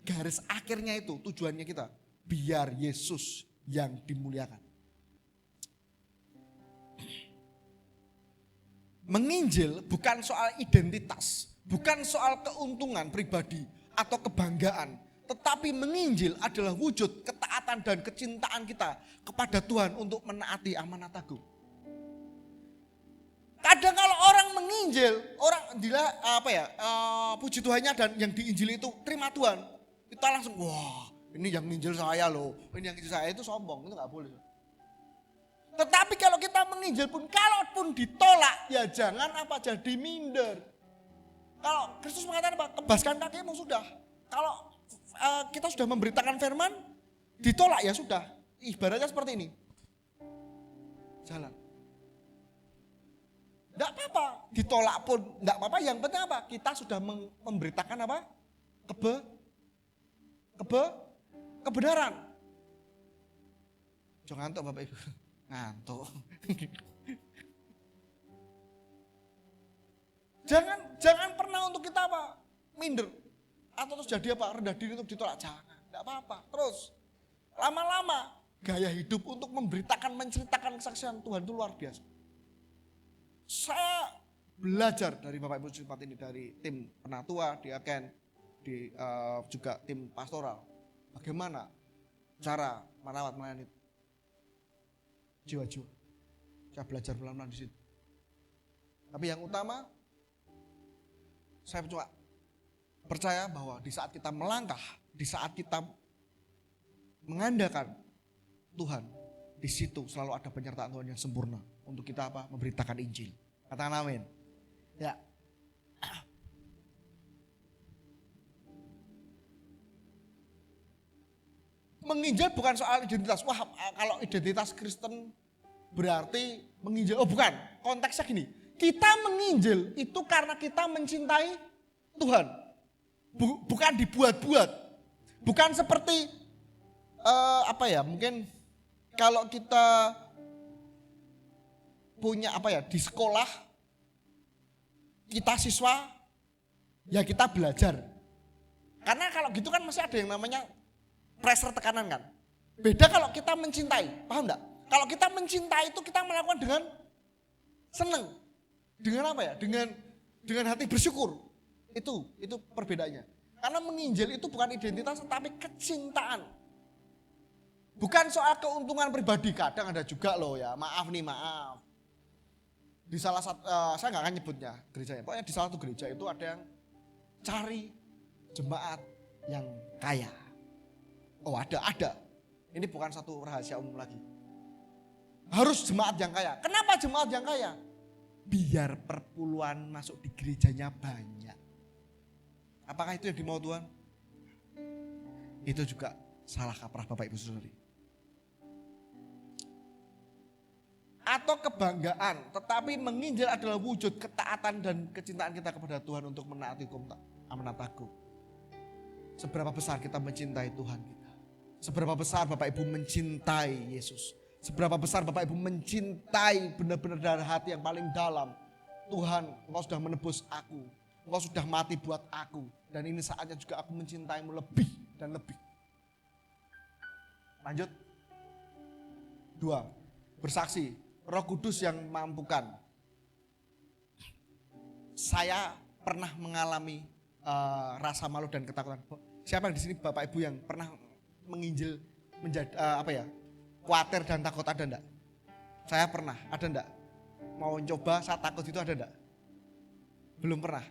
garis akhirnya itu, tujuannya kita, biar Yesus yang dimuliakan. Menginjil bukan soal identitas, bukan soal keuntungan pribadi atau kebanggaan. Tetapi menginjil adalah wujud ketaatan dan kecintaan kita kepada Tuhan untuk menaati amanat agung. Kadang kalau orang menginjil, orang puji Tuhannya dan yang diinjili itu terima Tuhan. Kita langsung, wah ini yang menginjil saya loh, ini yang menginjil saya, itu sombong, itu gak boleh. Tetapi kalau kita menginjil pun, kalaupun ditolak, ya jangan jadi minder. Kalau Kristus mengatakan apa? Kebaskan kakimu sudah. Kalau kita sudah memberitakan firman, ditolak ya sudah. Ibaratnya seperti ini. Jalan. Enggak apa-apa, ditolak pun enggak apa-apa. Yang penting apa? Kita sudah memberitakan apa? Kebenaran. Jangan ngantuk Bapak Ibu. Ngantuk. Jangan pernah untuk kita apa? Minder. Atau terus jadi apa? Rendah diri untuk ditolak. Jangan. Enggak apa-apa. Terus Lama-lama gaya hidup untuk memberitakan, menceritakan kesaksian Tuhan itu luar biasa. Saya belajar dari Bapak Ibu Jemaat ini, dari tim penatua, diaken, juga tim pastoral. Bagaimana cara merawat melayani jiwa-jiwa. Saya belajar pelan-pelan di situ. Tapi yang utama, saya cuma percaya bahwa di saat kita melangkah, di saat kita mengandalkan Tuhan, di situ selalu ada penyertaan Tuhan yang sempurna untuk kita apa? Memberitakan Injil. Katakan amin. Ya. Menginjil bukan soal identitas. Wah, kalau identitas Kristen berarti menginjil. Oh bukan, konteksnya gini. Kita menginjil itu karena kita mencintai Tuhan. Bukan dibuat-buat. Bukan seperti mungkin kalau kita punya di sekolah, kita siswa, ya kita belajar. Karena kalau gitu kan masih ada yang namanya pressure, tekanan kan. Beda kalau kita mencintai, paham enggak? Kalau kita mencintai itu kita melakukan dengan senang. Dengan dengan hati bersyukur. Itu perbedaannya. Karena menginjil itu bukan identitas tetapi kecintaan. Bukan soal keuntungan pribadi, kadang ada juga loh ya, maaf. Di salah satu, saya nggak akan nyebutnya gerejanya, pokoknya di salah satu gereja itu ada yang cari jemaat yang kaya. Oh ada. Ini bukan satu rahasia umum lagi. Harus jemaat yang kaya. Kenapa jemaat yang kaya? Biar perpuluhan masuk di gerejanya banyak. Apakah itu yang dimau Tuhan? Itu juga salah kaprah Bapak Ibu Saudari. Atau kebanggaan, tetapi menginjil adalah wujud ketaatan dan kecintaan kita kepada Tuhan untuk menaati hukum amanat agung. Seberapa besar kita mencintai Tuhan kita. Seberapa besar Bapak Ibu mencintai Yesus. Seberapa besar Bapak Ibu mencintai benar-benar dari hati yang paling dalam. Tuhan, Engkau sudah menebus aku. Engkau sudah mati buat aku. Dan ini saatnya juga aku mencintaimu lebih dan lebih. Lanjut. 2. Bersaksi. Roh Kudus yang mampukan. Saya pernah mengalami rasa malu dan ketakutan. Siapa yang di sini Bapak Ibu yang pernah menginjil menjadi khawatir dan takut, ada enggak? Saya pernah, ada enggak? Mau coba saya takut itu, ada enggak? Belum pernah.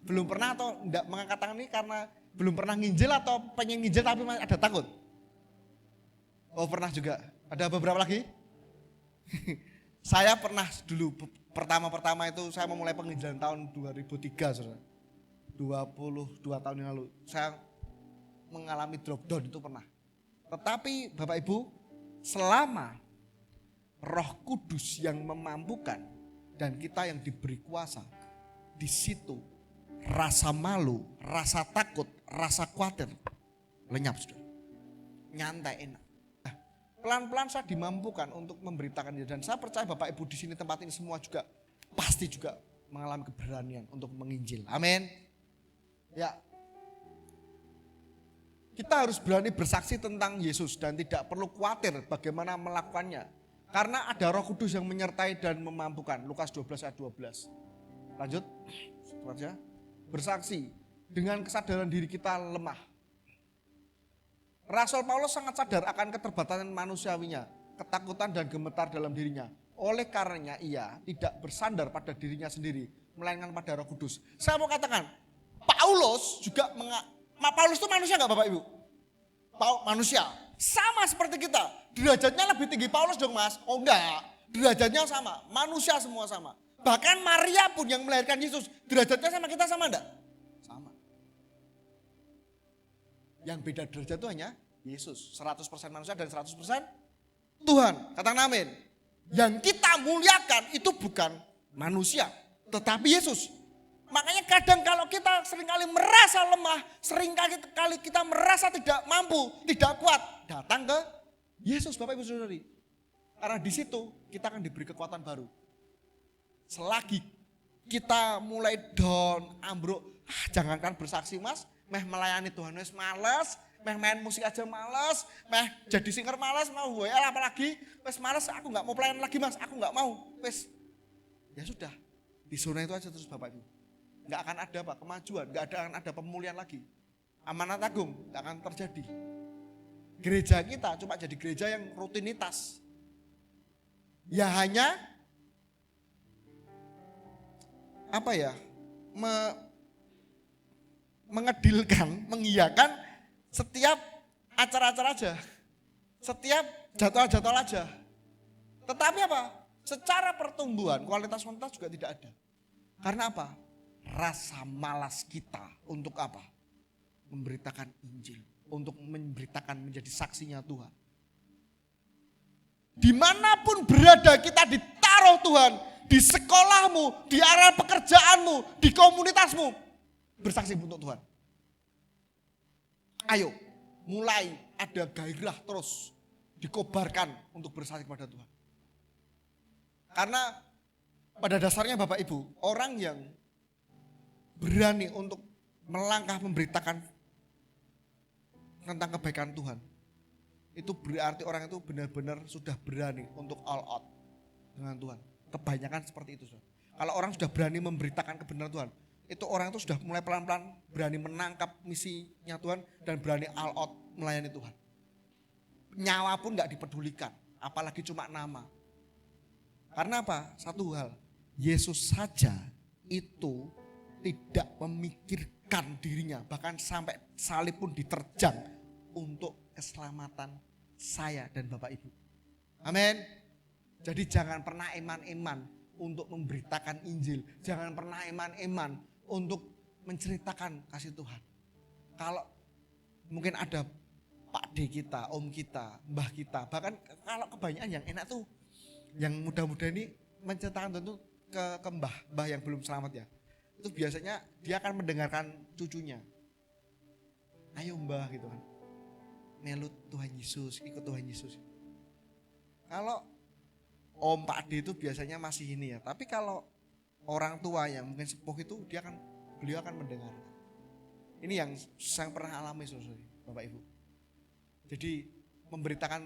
Belum pernah atau enggak mengangkat tangan ini karena belum pernah nginjil atau pengen nginjil tapi ada takut? Oh pernah juga. Ada beberapa lagi? Saya pernah dulu pertama itu saya memulai penginjilan tahun 2003, saudara. 22 tahun yang lalu. Saya mengalami drop down itu pernah. Tetapi Bapak Ibu, selama Roh Kudus yang memampukan dan kita yang diberi kuasa, di situ rasa malu, rasa takut, rasa khawatir lenyap, saudara. Nyantai, enak. Pelan-pelan saya dimampukan untuk memberitakan dia, dan saya percaya Bapak Ibu di sini tempat ini semua juga pasti juga mengalami keberanian untuk menginjil. Amin. Ya. Kita harus berani bersaksi tentang Yesus dan tidak perlu khawatir bagaimana melakukannya. Karena ada Roh Kudus yang menyertai dan memampukan. Lukas 12 ayat 12. Lanjut. Bersaksi dengan kesadaran diri kita lemah. Rasul Paulus sangat sadar akan keterbatasan manusiawinya, ketakutan dan gemetar dalam dirinya. Oleh karenanya ia tidak bersandar pada dirinya sendiri, melainkan pada Roh Kudus. Saya mau katakan, Paulus itu manusia gak Bapak Ibu? Manusia, sama seperti kita. Derajatnya lebih tinggi Paulus dong Mas? Oh enggak, derajatnya sama, manusia semua sama. Bahkan Maria pun yang melahirkan Yesus, derajatnya sama kita sama enggak? Sama. Yang beda derajat itu hanya Yesus, 100% manusia dan 100% Tuhan. Katakan amin. Yang kita muliakan itu bukan manusia, tetapi Yesus. Makanya kadang kalau kita seringkali merasa lemah, seringkali kita merasa tidak mampu, tidak kuat, datang ke Yesus Bapak Ibu Saudari. Karena di situ kita akan diberi kekuatan baru. Selagi kita mulai down, ambruk, jangankan bersaksi Mas, meh melayani Tuhan wis males, meh main musik aja males, meh jadi singer males, mau WL apalagi, wis males, aku nggak mau pelayan lagi mas, aku nggak mau, wis. Ya sudah, di zona itu aja terus Bapak Ibu. Nggak akan ada apa kemajuan, nggak akan ada pemulihan lagi. Amanat Agung nggak akan terjadi. Gereja kita cuma jadi gereja yang rutinitas. Ya hanya apa ya, mengedilkan, mengiyakan setiap acara-acara aja, setiap jadwal-jadwal aja. Tetapi apa? Secara pertumbuhan kualitas juga tidak ada. Karena apa? Rasa malas kita untuk apa? Memberitakan Injil, untuk memberitakan menjadi saksinya Tuhan. Dimanapun berada kita ditaruh Tuhan, di sekolahmu, di area pekerjaanmu, di komunitasmu, bersaksi untuk Tuhan. Ayo, mulai ada gairah terus dikobarkan untuk bersaksi kepada Tuhan. Karena pada dasarnya Bapak Ibu, orang yang berani untuk melangkah memberitakan tentang kebaikan Tuhan, itu berarti orang itu benar-benar sudah berani untuk all out dengan Tuhan. Kebanyakan seperti itu. Kalau orang sudah berani memberitakan kebenaran Tuhan, itu orang itu sudah mulai pelan-pelan berani menangkap misinya Tuhan dan berani all out melayani Tuhan. Nyawa pun gak dipedulikan, apalagi cuma nama. Karena apa? Satu hal, Yesus saja itu tidak memikirkan dirinya, bahkan sampai salib pun diterjang untuk keselamatan saya dan Bapak Ibu. Amin. Jadi jangan pernah eman-eman untuk memberitakan Injil. Jangan pernah eman-eman untuk menceritakan kasih Tuhan. Kalau mungkin ada Pak D kita, Om kita, Mbah kita. Bahkan kalau kebanyakan yang enak tuh, yang muda-muda ini menceritakan tentu ke mbah yang belum selamat ya. Itu biasanya dia akan mendengarkan cucunya. Ayo mbah gitu kan. Melut Tuhan Yesus, ikut Tuhan Yesus. Kalau Om Pak D itu biasanya masih ini ya. Tapi kalau orang tua yang mungkin sepuh itu beliau akan mendengar. Ini yang saya pernah alami saudara, Bapak Ibu. Jadi memberitakan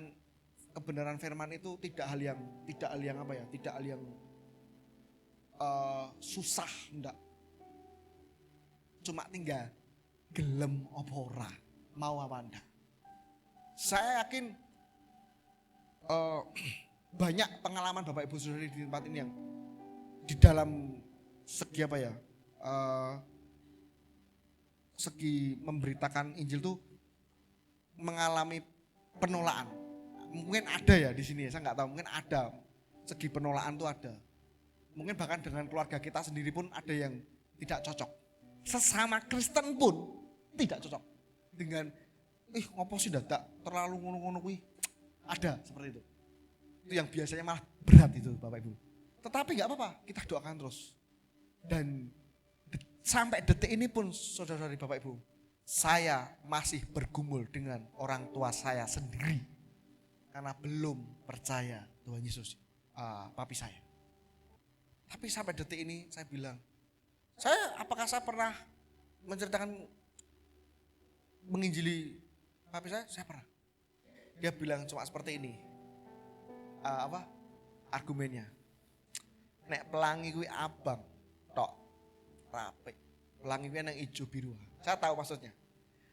kebenaran firman itu tidak hal yang apa ya, tidak hal yang susah, enggak. Cuma tinggal gelem apa ora, mau apa enggak. Saya yakin banyak pengalaman Bapak Ibu Saudari di tempat ini yang di dalam segi apa ya, segi memberitakan Injil tuh mengalami penolakan. Mungkin ada ya di sini, saya nggak tahu, mungkin ada segi penolakan tuh ada. Mungkin bahkan dengan keluarga kita sendiri pun ada yang tidak cocok. Sesama Kristen pun tidak cocok dengan ngopo sih dadak terlalu ngono-ngono kuwi. Ada seperti itu. Itu yang biasanya malah berat itu Bapak Ibu. Tetapi nggak apa-apa, kita doakan terus. Dan sampai detik ini pun saudara-saudari Bapak Ibu, saya masih bergumul dengan orang tua saya sendiri karena belum percaya Tuhan Yesus, papi saya. Tapi sampai detik ini saya bilang, apakah saya pernah menceritakan menginjili papi saya? Saya pernah. Dia bilang cuma seperti ini, argumennya. Nek pelangi kuwi abang, tok, rapi. Pelangi kuwi yang hijau biru. Saya tahu maksudnya.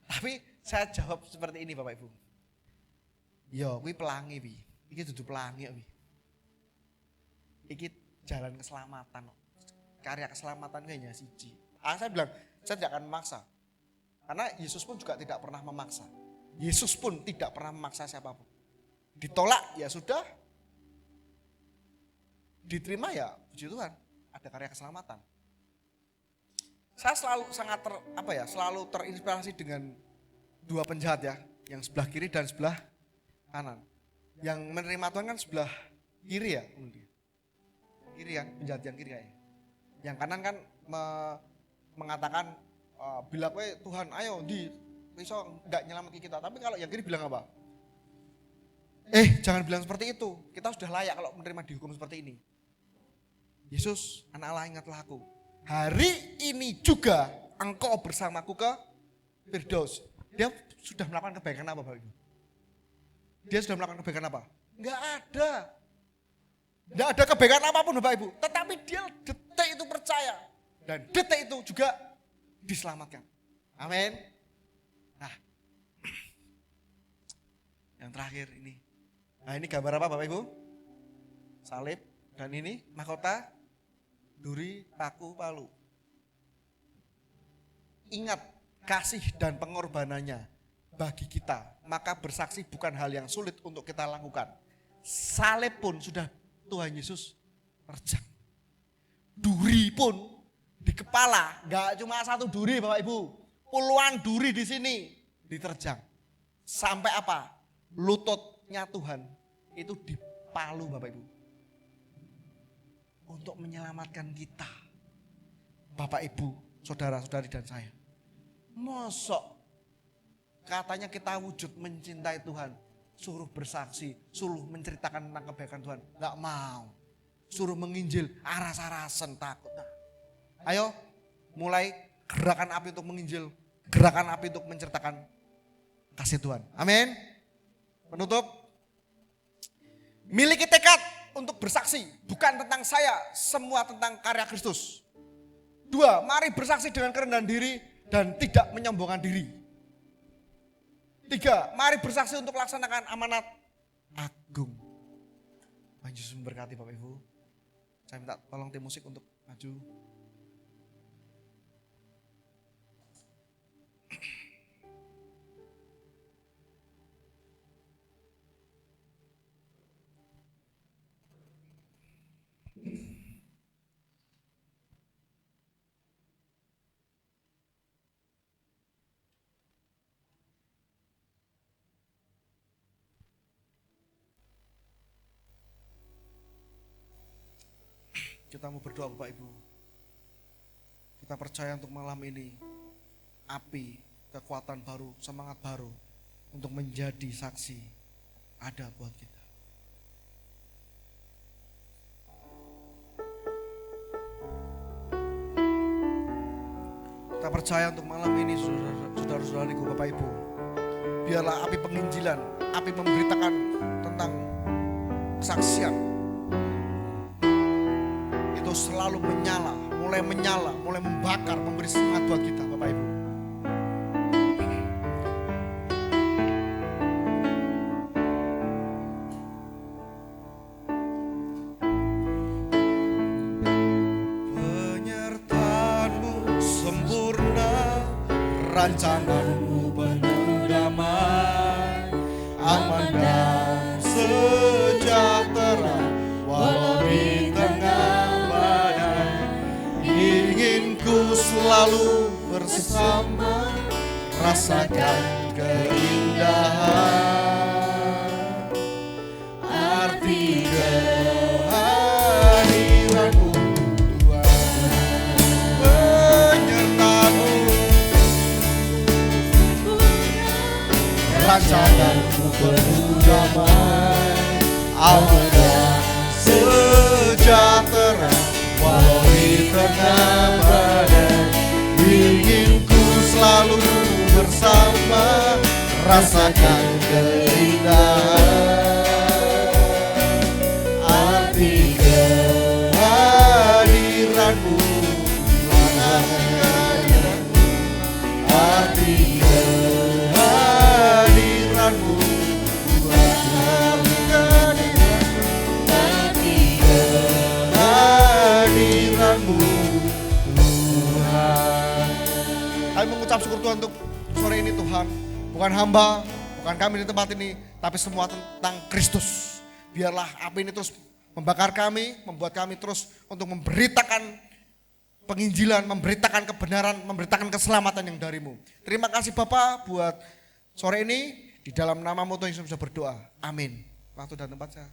Tapi saya jawab seperti ini Bapak Ibu. Yo, kuwi pelangi wi. Iki dudu pelangi wi. Iki jalan keselamatan. Karya keselamatan kayaknya siji. Saya bilang, saya tidak akan memaksa. Karena Yesus pun juga tidak pernah memaksa. Yesus pun tidak pernah memaksa siapapun. Ditolak ya sudah. Diterima ya puji Tuhan, ada karya keselamatan. Saya selalu selalu terinspirasi dengan dua penjahat ya, yang sebelah kiri dan sebelah kanan. Yang menerima Tuhan kan sebelah kiri ya, kiri kan, penjahat yang kiri kayaknya. Yang kanan kan mengatakan bila kowe Tuhan ayo iso enggak nyelamatin kita. Tapi kalau yang kiri bilang apa? Jangan bilang seperti itu. Kita sudah layak kalau menerima dihukum seperti ini. Yesus, anak Allah ingatlah aku. Hari ini juga engkau bersamaku ke Firdaus. Dia sudah melakukan kebaikan apa Bapak Ibu? Dia sudah melakukan kebaikan apa? Enggak ada. Enggak ada kebaikan apapun Bapak Ibu. Tetapi dia detik itu percaya. Dan detik itu juga diselamatkan. Amin. Nah, yang terakhir ini. Nah ini gambar apa Bapak Ibu? Salib. Dan ini mahkota duri, paku, palu. Ingat kasih dan pengorbanannya bagi kita. Maka bersaksi bukan hal yang sulit untuk kita lakukan. Salib pun sudah Tuhan Yesus terjang. Duri pun di kepala, gak cuma satu duri Bapak Ibu. Puluhan duri di sini diterjang. Sampai apa? Lututnya Tuhan itu dipalu Bapak Ibu. Untuk menyelamatkan kita. Bapak Ibu, saudara-saudari dan saya. Mosok katanya kita wujud mencintai Tuhan. Suruh bersaksi, suruh menceritakan tentang kebaikan Tuhan. Gak mau. Suruh menginjil, aras-arasan takut. Nah, ayo mulai gerakan api untuk menginjil. Gerakan api untuk menceritakan kasih Tuhan. Amin. Penutup. Miliki tekad untuk bersaksi. Bukan tentang saya, semua tentang karya Kristus. 2, mari bersaksi dengan kerendahan diri dan tidak menyombongkan diri. 3, mari bersaksi untuk laksanakan amanat agung. Tuhan Yesus memberkati Bapak Ibu. Saya minta tolong tim musik untuk maju. Kita mau berdoa Bapak Ibu. Kita percaya untuk malam ini api, kekuatan baru, semangat baru untuk menjadi saksi ada buat kita. Kita percaya untuk malam ini saudara-saudariku Bapak Ibu. Biarlah api penginjilan, api memberitakan tentang kesaksian selalu menyala, mulai membakar, memberi semangat buat kita Bapak Ibu. Penyertaan-Mu sempurna, rancangan-Mu penuh damai, aman dan sejahtera walau di tengah inginku selalu bersama, rasakan keindahan arti kehadiran-Mu Tuhan. Penyertaan-Mu rancangan-Mu penuh damai, aman dan sejahtera walau di tengah badai, inginku selalu bersama, rasakan keindahan arti kehadiran-Mu, arti kehadiran-Mu, kehadiran-Mu Tuhan. Kami mengucap syukur Tuhan untuk sore ini Tuhan. Bukan hamba, bukan kami di tempat ini, tapi semua tentang Kristus. Biarlah api ini terus membakar kami, membuat kami terus untuk memberitakan penginjilan, memberitakan kebenaran, memberitakan keselamatan yang dari-Mu. Terima kasih Bapak buat sore ini. Di dalam nama-Mu Tuhan Yesus bisa berdoa. Amin. Waktu dan tempat saya.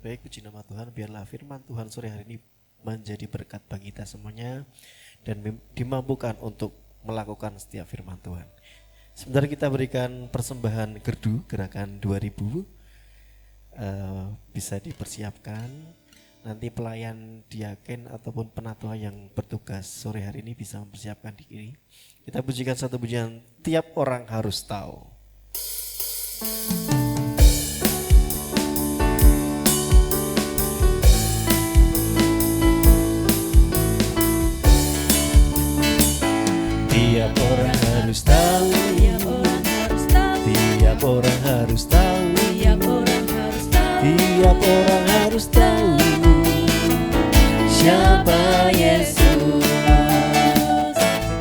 Baik, puji nama Tuhan, biarlah firman Tuhan sore hari ini menjadi berkat bagi kita semuanya dan dimampukan untuk melakukan setiap firman Tuhan. Sebentar kita berikan persembahan gerdu gerakan 2000. bisa dipersiapkan. Nanti pelayan diaken ataupun penatua yang bertugas sore hari ini bisa mempersiapkan diri. Kita pujikan satu pujian, tiap orang harus tahu. Tiap orang harus tahu, Tiap orang harus tahu, tiap orang harus tahu, tiap orang harus tahu, tiap orang harus tahu siapa Yesus.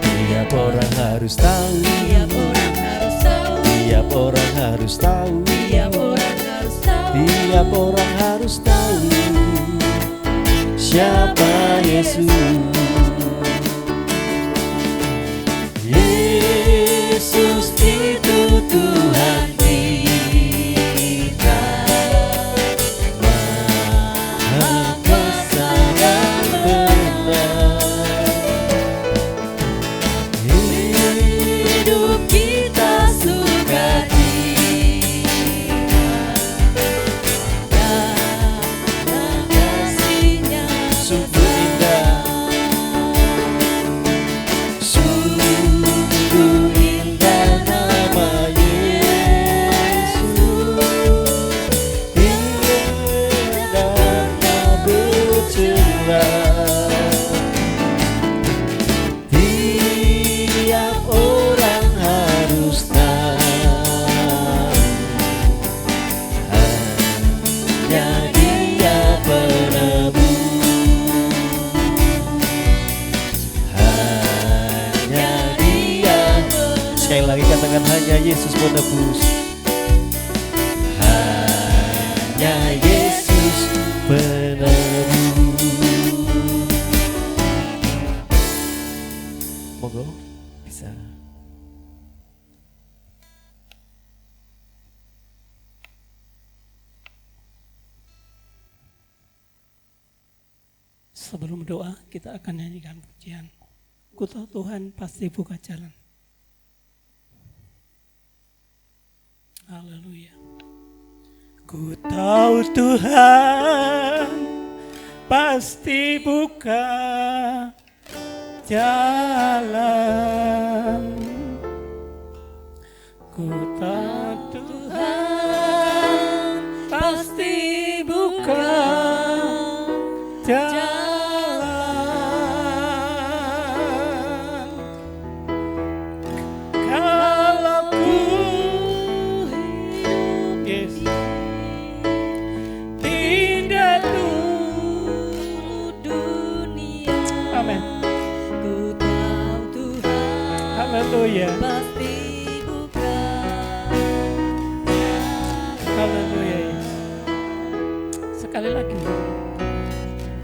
Tiap orang harus tahu, tiap orang harus tahu, tiap orang harus tahu, tiap orang harus tahu, tiap orang harus tahu siapa Yesus. Yesus itu Tuhan kita, Maha Kuasa dan benar. hidup kita sukacita dalam kasih-Nya Sungguh indah, sungguh indah nama Yesus. Indahnya bercerah. Tiap orang harus tahu, hanya Dia penebus, hanya Dia. Sekali lagi katakan, hanya Yesus penebus, hanya Yesus penebus. Monggo bisa. Sebelum doa, kita akan nyanyikan pujian. Ku tahu Tuhan pasti buka jalan. Haleluya. Ku tahu Tuhan pasti buka jalan. Ku tahu Tuhan pasti buka jalan. Kalau ku yes, tidak dunia. amin. Ku tahu Tuhan Haleluya. pasti buka Haleluya. Yes. Sekali lagi.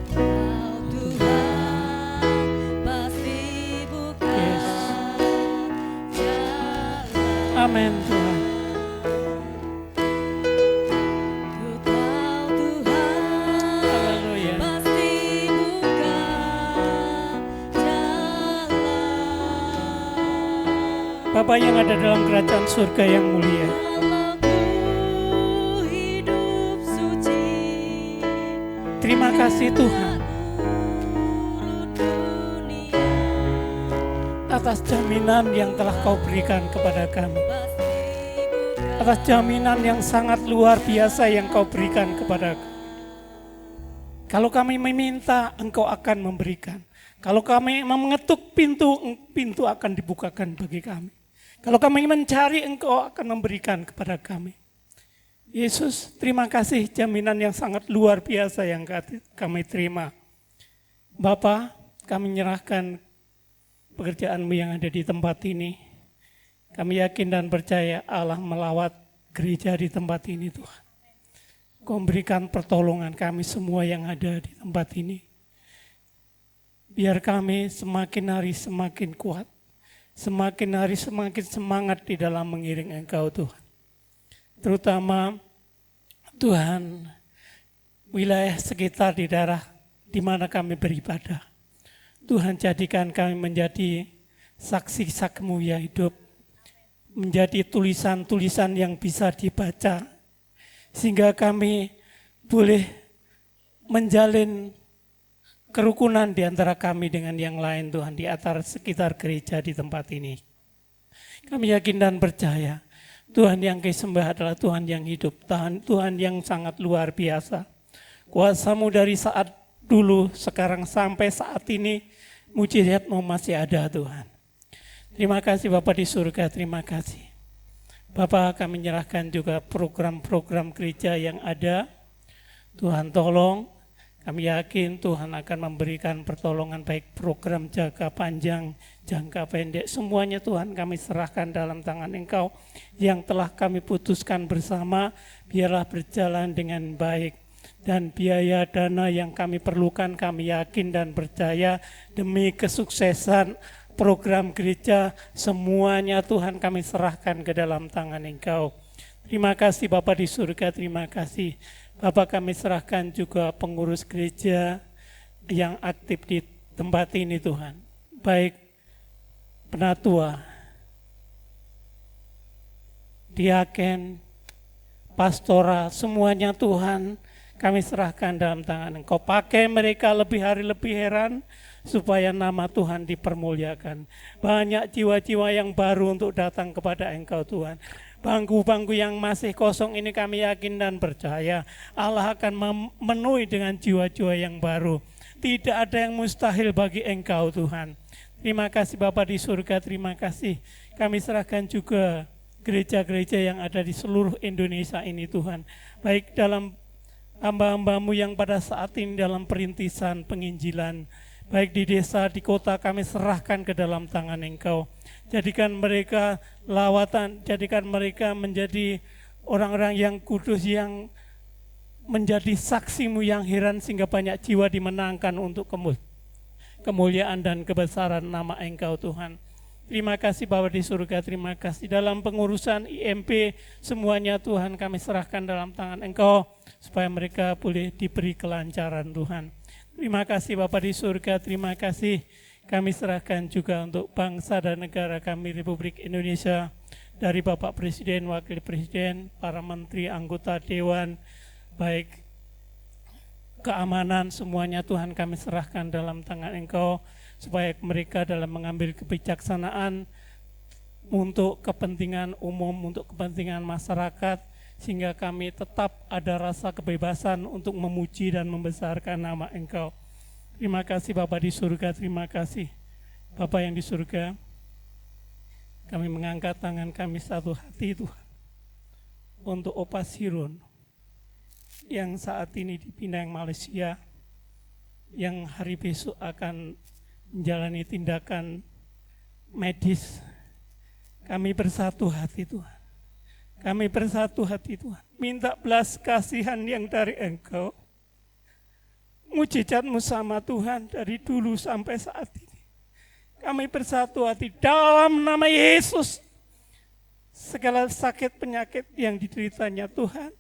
Tahu Tuhan pasti buka Yes. jalan. Amin Tuhan. Ku tahu Tuhan Haleluya. pasti buka jalan. Bapa yang ada dalam kerajaan surga yang mulia, Kalau ku hidup suci, terima kasih Tuhan menurut dunia, atas jaminan yang telah Kau berikan kepada kami, pasti buka atas jaminan yang sangat luar biasa yang Kau berikan kepada kami. Kalau kami meminta, Engkau akan memberikan. Kalau kami mengetuk pintu, pintu akan dibukakan bagi kami. Kalau kami mencari, Engkau akan memberikan kepada kami. Yesus, terima kasih jaminan yang sangat luar biasa yang kami terima. Bapa, kami menyerahkan pekerjaan-Mu yang ada di tempat ini. Kami yakin dan percaya Allah melawat gereja di tempat ini, Tuhan. Kau memberikan pertolongan kami semua yang ada di tempat ini. Biar kami semakin hari semakin kuat, semakin hari semakin semangat di dalam mengiring Engkau, Tuhan. Terutama Tuhan, wilayah sekitar di daerah di mana kami beribadah. Tuhan, jadikan kami menjadi saksi-saksi-Mu yang hidup, menjadi tulisan-tulisan yang bisa dibaca, sehingga kami boleh menjalin kerukunan di antara kami dengan yang lain Tuhan, di antara sekitar gereja di tempat ini. Kami yakin dan percaya Tuhan yang kami sembah adalah Tuhan yang hidup, Tuhan yang sangat luar biasa. Kuasa-Mu dari saat dulu, sekarang sampai saat ini, mujizat-Mu masih ada Tuhan. Terima kasih Bapak di surga, terima kasih. Bapak, kami menyerahkan juga program-program gereja yang ada. Tuhan tolong, kami yakin Tuhan akan memberikan pertolongan baik program jangka panjang, jangka pendek. Semuanya Tuhan kami serahkan dalam tangan Engkau yang telah kami putuskan bersama, biarlah berjalan dengan baik. Dan biaya dana yang kami perlukan kami yakin dan percaya demi kesuksesan program gereja, semuanya Tuhan kami serahkan ke dalam tangan Engkau. Terima kasih Bapak di surga, terima kasih. Bapak, kami serahkan juga pengurus gereja yang aktif di tempat ini Tuhan. Baik penatua, diaken, pastora, semuanya Tuhan kami serahkan dalam tangan Engkau. Pakai mereka lebih hari lebih heran, supaya nama Tuhan dipermuliakan. Banyak jiwa-jiwa yang baru untuk datang kepada Engkau Tuhan. Bangku-bangku yang masih kosong ini kami yakin dan percaya Allah akan memenuhi dengan jiwa-jiwa yang baru. Tidak ada yang mustahil bagi Engkau Tuhan. Terima kasih Bapa di surga, terima kasih. Kami serahkan juga gereja-gereja yang ada di seluruh Indonesia ini Tuhan. Baik dalam hamba-hamba-Mu yang pada saat ini dalam perintisan penginjilan, baik di desa, di kota, kami serahkan ke dalam tangan Engkau. Jadikan mereka lawatan, jadikan mereka menjadi orang-orang yang kudus, yang menjadi saksi-Mu yang heran, sehingga banyak jiwa dimenangkan untuk kemuliaan dan kebesaran nama Engkau Tuhan. Terima kasih Bapa di surga, terima kasih. Dalam pengurusan IMP, semuanya Tuhan kami serahkan dalam tangan Engkau, supaya mereka boleh diberi kelancaran Tuhan. Terima kasih Bapa di surga, terima kasih. Kami serahkan juga untuk bangsa dan negara kami Republik Indonesia, dari Bapak Presiden, Wakil Presiden, para menteri, anggota Dewan, baik keamanan, semuanya Tuhan kami serahkan dalam tangan Engkau, supaya mereka dalam mengambil kebijaksanaan untuk kepentingan umum, untuk kepentingan masyarakat, sehingga kami tetap ada rasa kebebasan untuk memuji dan membesarkan nama Engkau. Terima kasih Bapa di surga, terima kasih Bapa yang di surga. Kami mengangkat tangan kami satu hati Tuhan, untuk Opa Sirun yang saat ini di Pinang, Malaysia, yang hari besok akan menjalani tindakan medis. Kami bersatu hati Tuhan. Kami bersatu hati Tuhan, minta belas kasihan yang dari Engkau. Mujizat-Mu sama Tuhan dari dulu sampai saat ini. Kami bersatu hati dalam nama Yesus. Segala sakit penyakit yang dideritanya Tuhan,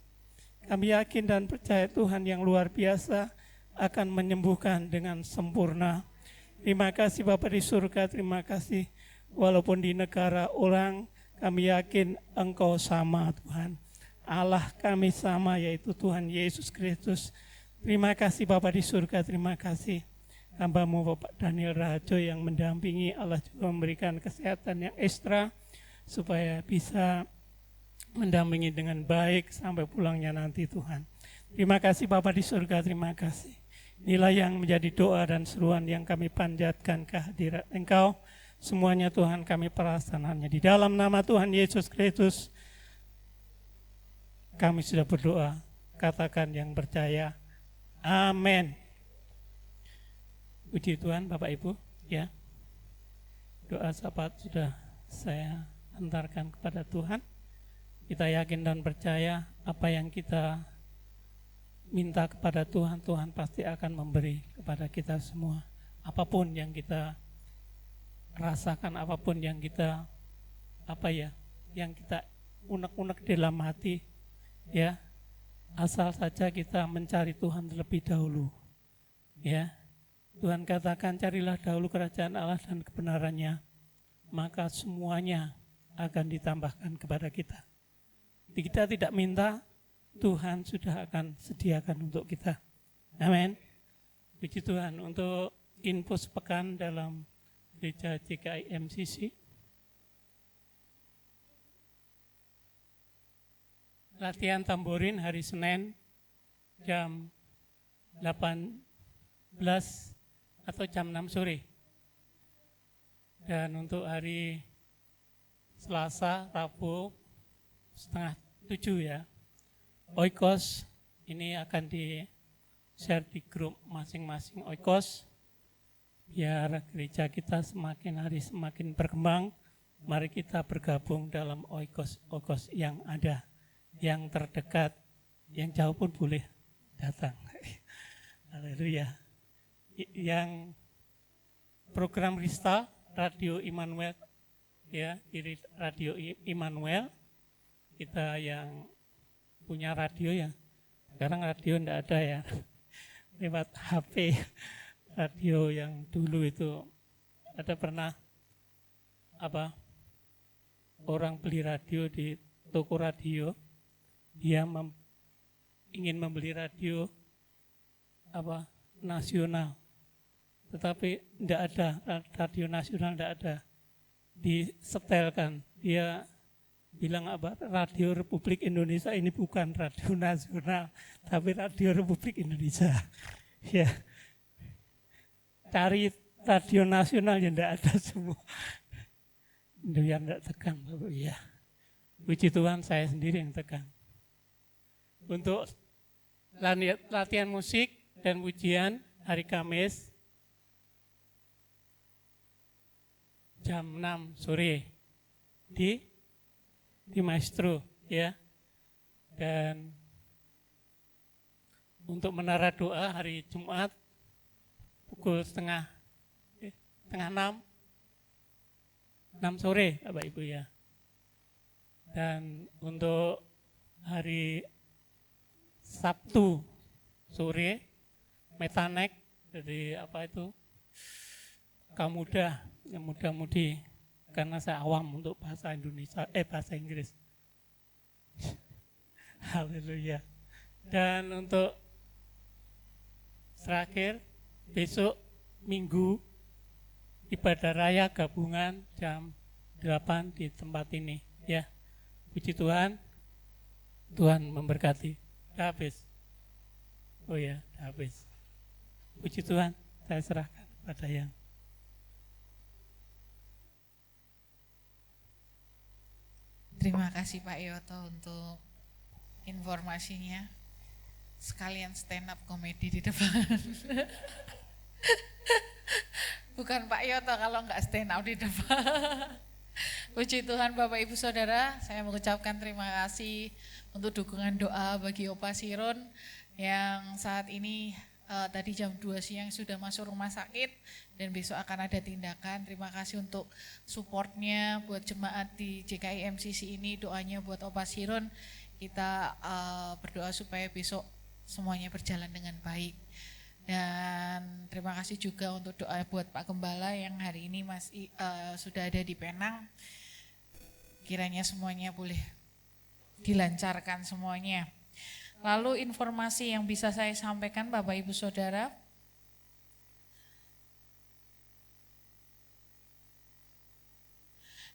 kami yakin dan percaya Tuhan yang luar biasa akan menyembuhkan dengan sempurna. Terima kasih Bapa di surga, terima kasih. Walaupun di negara orang, kami yakin Engkau sama Tuhan. Allah kami sama, yaitu Tuhan Yesus Kristus. Terima kasih Bapa di surga, terima kasih. Hamba-Mu Bapak Daniel Rajo yang mendampingi, Allah juga memberikan kesehatan yang ekstra, supaya bisa mendampingi dengan baik sampai pulangnya nanti Tuhan. Terima kasih Bapa di surga, terima kasih. Inilah yang menjadi doa dan seruan yang kami panjatkan kehadirat Engkau. Semuanya Tuhan kami perasanannya. Di dalam nama Tuhan Yesus Kristus, kami sudah berdoa. Katakan yang percaya, amin. Puji Tuhan Bapak Ibu, ya. Doa sahabat sudah saya antarkan kepada Tuhan. Kita yakin dan percaya apa yang kita minta kepada Tuhan, Tuhan pasti akan memberi kepada kita semua. Apapun yang kita rasakan, apapun yang kita yang kita unek-unek dalam hati, ya, asal saja kita mencari Tuhan terlebih dahulu, ya. Tuhan katakan, carilah dahulu kerajaan Allah dan kebenarannya, maka semuanya akan ditambahkan kepada kita. Jadi kita tidak minta Tuhan sudah akan sediakan untuk kita. Amin. Puji Tuhan. Untuk info sepekan dalam gereja GKI MCC. Latihan tamborin hari Senin jam 18 atau jam 6 sore. Dan untuk hari Selasa, Rabu setengah 7 ya. Oikos ini akan di-share di grup masing-masing Oikos. Biar gereja kita semakin hari semakin berkembang, mari kita bergabung dalam Oikos yang ada. Yang terdekat, yang jauh pun boleh datang. Haleluya. Yang program Rista, Radio Immanuel, ya, di Radio Immanuel, kita yang punya radio ya, sekarang radio enggak ada ya, lewat HP, radio yang dulu itu, ada pernah orang beli radio di toko radio, dia ingin membeli radio nasional, tetapi tidak ada radio nasional, tidak ada, disetelkan. Dia bilang Radio Republik Indonesia ini bukan radio nasional, tapi Radio Republik Indonesia. Ya, cari radio nasional yang tidak ada semua. Itu yang tidak tegang, Bapak. Ya, puji Tuhan, saya sendiri yang tegang. Untuk latihan musik dan pujian hari Kamis jam 6 sore di Maestro ya. Dan untuk menara doa hari Jumat pukul setengah 6 sore Bapak Ibu ya. Dan untuk hari Sabtu sore Metanek dari Kamuda, yang muda-mudi, karena saya awam untuk bahasa bahasa Inggris. Haleluya. Dan untuk terakhir besok Minggu ibadah raya gabungan jam 8 di tempat ini ya. Puji Tuhan. Tuhan memberkati. Habis. Oh ya, habis. Puji Tuhan, saya serahkan pada yang. Terima kasih Pak Yoto untuk informasinya. Sekalian stand up komedi di depan. Bukan Pak Yoto kalau nggak stand up di depan. Puji Tuhan Bapak Ibu Saudara, saya mengucapkan terima kasih untuk dukungan doa bagi Opa Siron yang saat ini tadi jam 2 siang sudah masuk rumah sakit dan besok akan ada tindakan. Terima kasih untuk supportnya buat jemaat di JKI MCC ini, doanya buat Opa Siron. Kita berdoa supaya besok semuanya berjalan dengan baik. Dan terima kasih juga untuk doa buat Pak Gembala yang hari ini masih sudah ada di Penang. Kiranya semuanya boleh dilancarkan semuanya. Lalu informasi yang bisa saya sampaikan Bapak Ibu Saudara,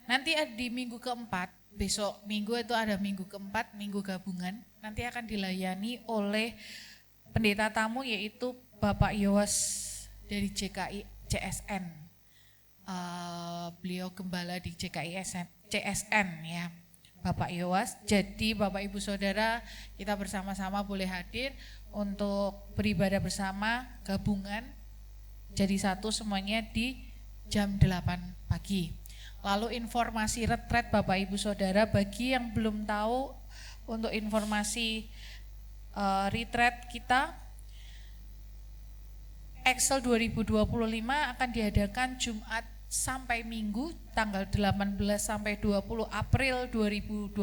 nanti di minggu keempat, besok minggu itu ada minggu keempat, minggu gabungan, nanti akan dilayani oleh pendeta tamu yaitu Bapak Yowas dari JKI CSN. Beliau gembala di JKI CSN ya. Bapak Yowas, jadi Bapak Ibu Saudara kita bersama-sama boleh hadir untuk beribadah bersama gabungan jadi satu semuanya di jam 8 pagi. Lalu informasi retret Bapak Ibu Saudara bagi yang belum tahu untuk informasi retret kita Excel 2025 akan diadakan Jumat sampai Minggu tanggal 18 sampai 20 April 2025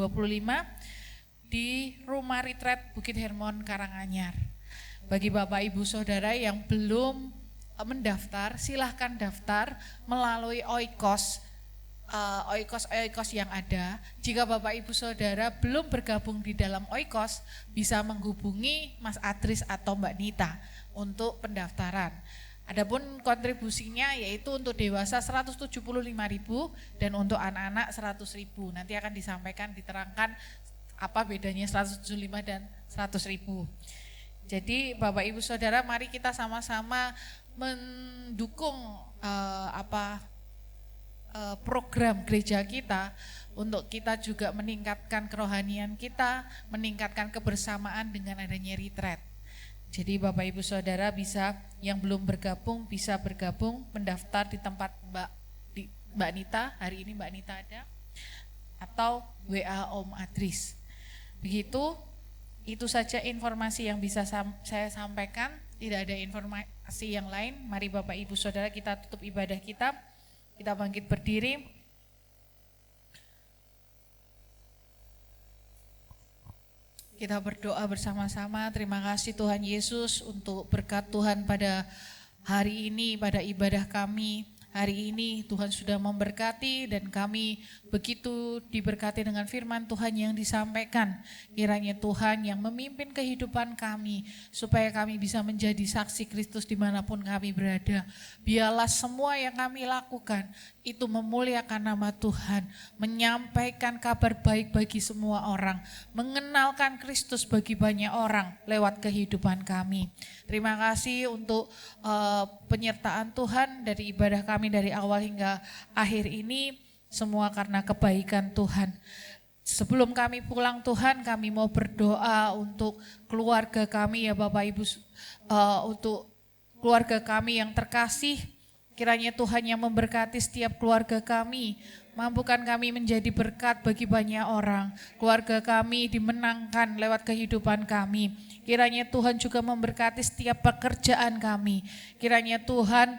di Rumah Retret Bukit Hermon Karanganyar. Bagi Bapak Ibu Saudara yang belum mendaftar, silahkan daftar melalui Oikos oikos yang ada. Jika Bapak Ibu Saudara belum bergabung di dalam oikos, bisa menghubungi Mas Adris atau Mbak Nita untuk pendaftaran. Adapun kontribusinya yaitu untuk dewasa 175.000 dan untuk anak-anak 100.000. Nanti akan disampaikan, diterangkan apa bedanya 175 dan 100.000. Jadi Bapak Ibu Saudara, mari kita sama-sama mendukung program gereja kita untuk kita juga meningkatkan kerohanian kita, meningkatkan kebersamaan dengan adanya retreat. Jadi Bapak Ibu Saudara bisa, yang belum bergabung bisa bergabung, mendaftar di tempat Mbak Nita, hari ini Mbak Nita ada, atau WA Om Adris. Begitu, itu saja informasi yang bisa saya sampaikan, tidak ada informasi yang lain. Mari Bapak Ibu Saudara kita tutup ibadah kita bangkit berdiri. Kita berdoa bersama-sama. Terima kasih Tuhan Yesus untuk berkat Tuhan pada hari ini, pada ibadah kami. Hari ini Tuhan sudah memberkati dan kami begitu diberkati dengan firman Tuhan yang disampaikan. Kiranya Tuhan yang memimpin kehidupan kami supaya kami bisa menjadi saksi Kristus dimanapun kami berada. Biarlah semua yang kami lakukan itu memuliakan nama Tuhan, menyampaikan kabar baik bagi semua orang, mengenalkan Kristus bagi banyak orang lewat kehidupan kami. Terima kasih untuk penyertaan Tuhan dari ibadah kami dari awal hingga akhir ini, semua karena kebaikan Tuhan. Sebelum kami pulang Tuhan, kami mau berdoa untuk keluarga kami ya Bapak Ibu, untuk keluarga kami yang terkasih. Kiranya Tuhan yang memberkati setiap keluarga kami, mampukan kami menjadi berkat bagi banyak orang. Keluarga kami dimenangkan lewat kehidupan kami. Kiranya Tuhan juga memberkati setiap pekerjaan kami. Kiranya Tuhan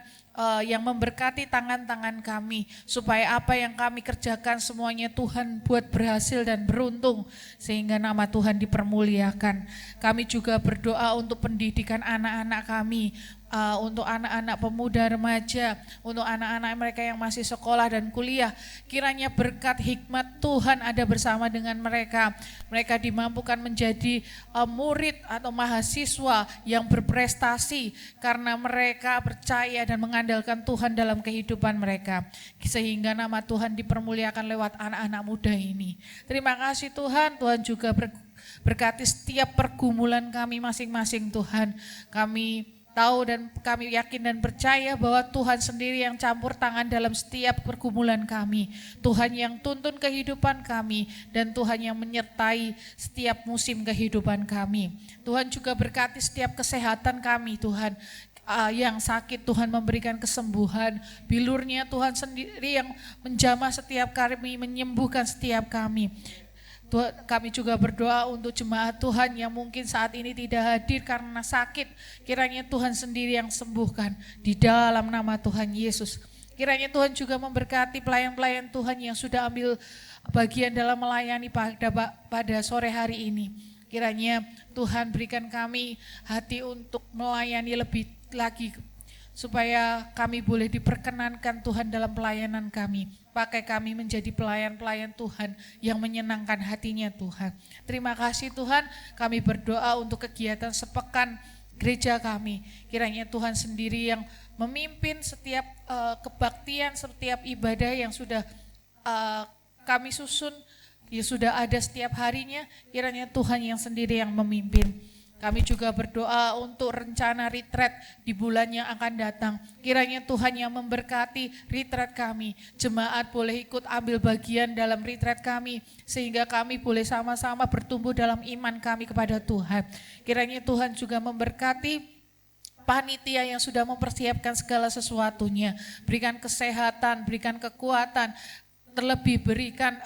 yang memberkati tangan-tangan kami, supaya apa yang kami kerjakan semuanya Tuhan buat berhasil dan beruntung, sehingga nama Tuhan dipermuliakan. Kami juga berdoa untuk pendidikan anak-anak kami, untuk anak-anak pemuda remaja, untuk anak-anak mereka yang masih sekolah dan kuliah. Kiranya berkat hikmat Tuhan ada bersama dengan mereka. Mereka dimampukan menjadi murid atau mahasiswa yang berprestasi karena mereka percaya dan mengandalkan Tuhan dalam kehidupan mereka, sehingga nama Tuhan dipermuliakan lewat anak-anak muda ini. Terima kasih Tuhan. Tuhan juga berkati setiap pergumulan kami masing-masing Tuhan. Kami tahu dan kami yakin dan percaya bahwa Tuhan sendiri yang campur tangan dalam setiap pergumulan kami. Tuhan yang tuntun kehidupan kami dan Tuhan yang menyertai setiap musim kehidupan kami. Tuhan juga berkati setiap kesehatan kami Tuhan. Yang sakit Tuhan memberikan kesembuhan. Bilurnya Tuhan sendiri yang menjamah setiap kami, menyembuhkan setiap kami. Kami juga berdoa untuk jemaat Tuhan yang mungkin saat ini tidak hadir karena sakit. Kiranya Tuhan sendiri yang sembuhkan di dalam nama Tuhan Yesus. Kiranya Tuhan juga memberkati pelayan-pelayan Tuhan yang sudah ambil bagian dalam melayani pada sore hari ini. Kiranya Tuhan berikan kami hati untuk melayani lebih lagi, supaya kami boleh diperkenankan Tuhan dalam pelayanan kami. Pakai kami menjadi pelayan-pelayan Tuhan yang menyenangkan hatinya Tuhan. Terima kasih Tuhan, kami berdoa untuk kegiatan sepekan gereja kami. Kiranya Tuhan sendiri yang memimpin setiap kebaktian, setiap ibadah yang sudah kami susun, ya sudah ada setiap harinya. Kiranya Tuhan yang sendiri yang memimpin. Kami juga berdoa untuk rencana retreat di bulan yang akan datang. Kiranya Tuhan yang memberkati retreat kami. Jemaat boleh ikut ambil bagian dalam retreat kami, sehingga kami boleh sama-sama bertumbuh dalam iman kami kepada Tuhan. Kiranya Tuhan juga memberkati panitia yang sudah mempersiapkan segala sesuatunya. Berikan kesehatan, berikan kekuatan, terlebih berikan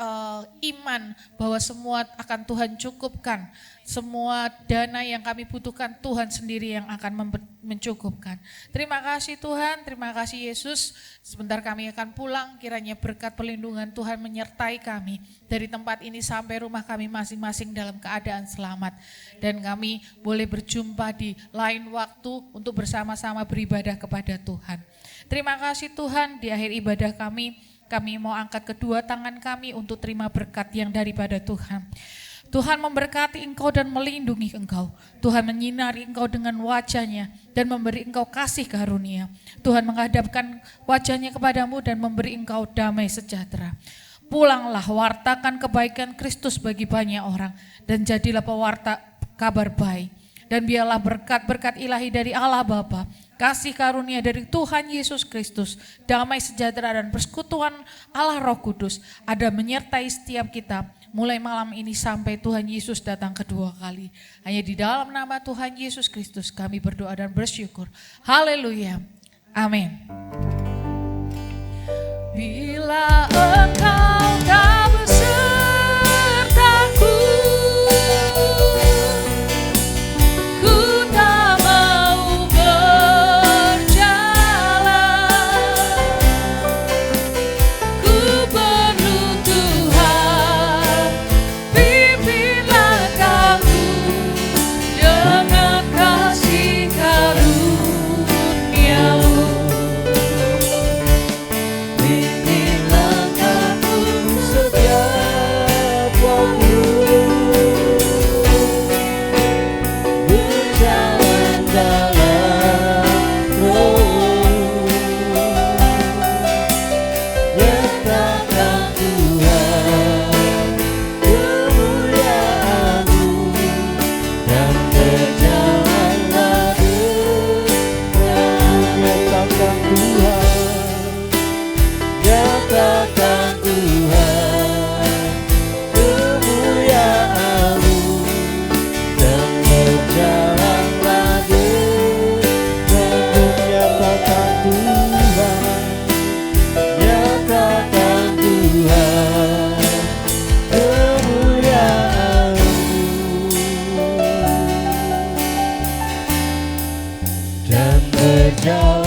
iman bahwa semua akan Tuhan cukupkan. Semua dana yang kami butuhkan Tuhan sendiri yang akan mencukupkan. Terima kasih Tuhan, terima kasih Yesus. Sebentar kami akan pulang, kiranya berkat perlindungan Tuhan menyertai kami dari tempat ini sampai rumah kami masing-masing dalam keadaan selamat. Dan kami boleh berjumpa di lain waktu untuk bersama-sama beribadah kepada Tuhan. Terima kasih Tuhan, di akhir ibadah kami Kami mau angkat kedua tangan kami untuk terima berkat yang daripada Tuhan. Tuhan memberkati engkau dan melindungi engkau. Tuhan menyinari engkau dengan wajahnya dan memberi engkau kasih karunia. Tuhan menghadapkan wajahnya kepadamu dan memberi engkau damai sejahtera. Pulanglah, wartakan kebaikan Kristus bagi banyak orang dan jadilah pewarta kabar baik. Dan biarlah berkat-berkat ilahi dari Allah Bapa, kasih karunia dari Tuhan Yesus Kristus, damai sejahtera dan persekutuan Allah Roh Kudus ada menyertai setiap kita mulai malam ini sampai Tuhan Yesus datang kedua kali. Hanya di dalam nama Tuhan Yesus Kristus kami berdoa dan bersyukur. Haleluya. Amin. Bila engkau tak besertaku, ku tak mau berjalan. Ku perlu Tuhan, pimpinlah aku dengan kasih karunia-Mu. Pimpinlah aku setiap waktu, berjalan dalam Roh. Nyatakan Tuhan kemuliaan-Mu dan berjalanlah dengan. Nyatakan Tuhan, nyatakan Tuhan kemuliaan-Mu dan berjalanlah dengan. Nyatakan Tuhan, nyatakan Tuhan kemuliaan-Mu dan berjalan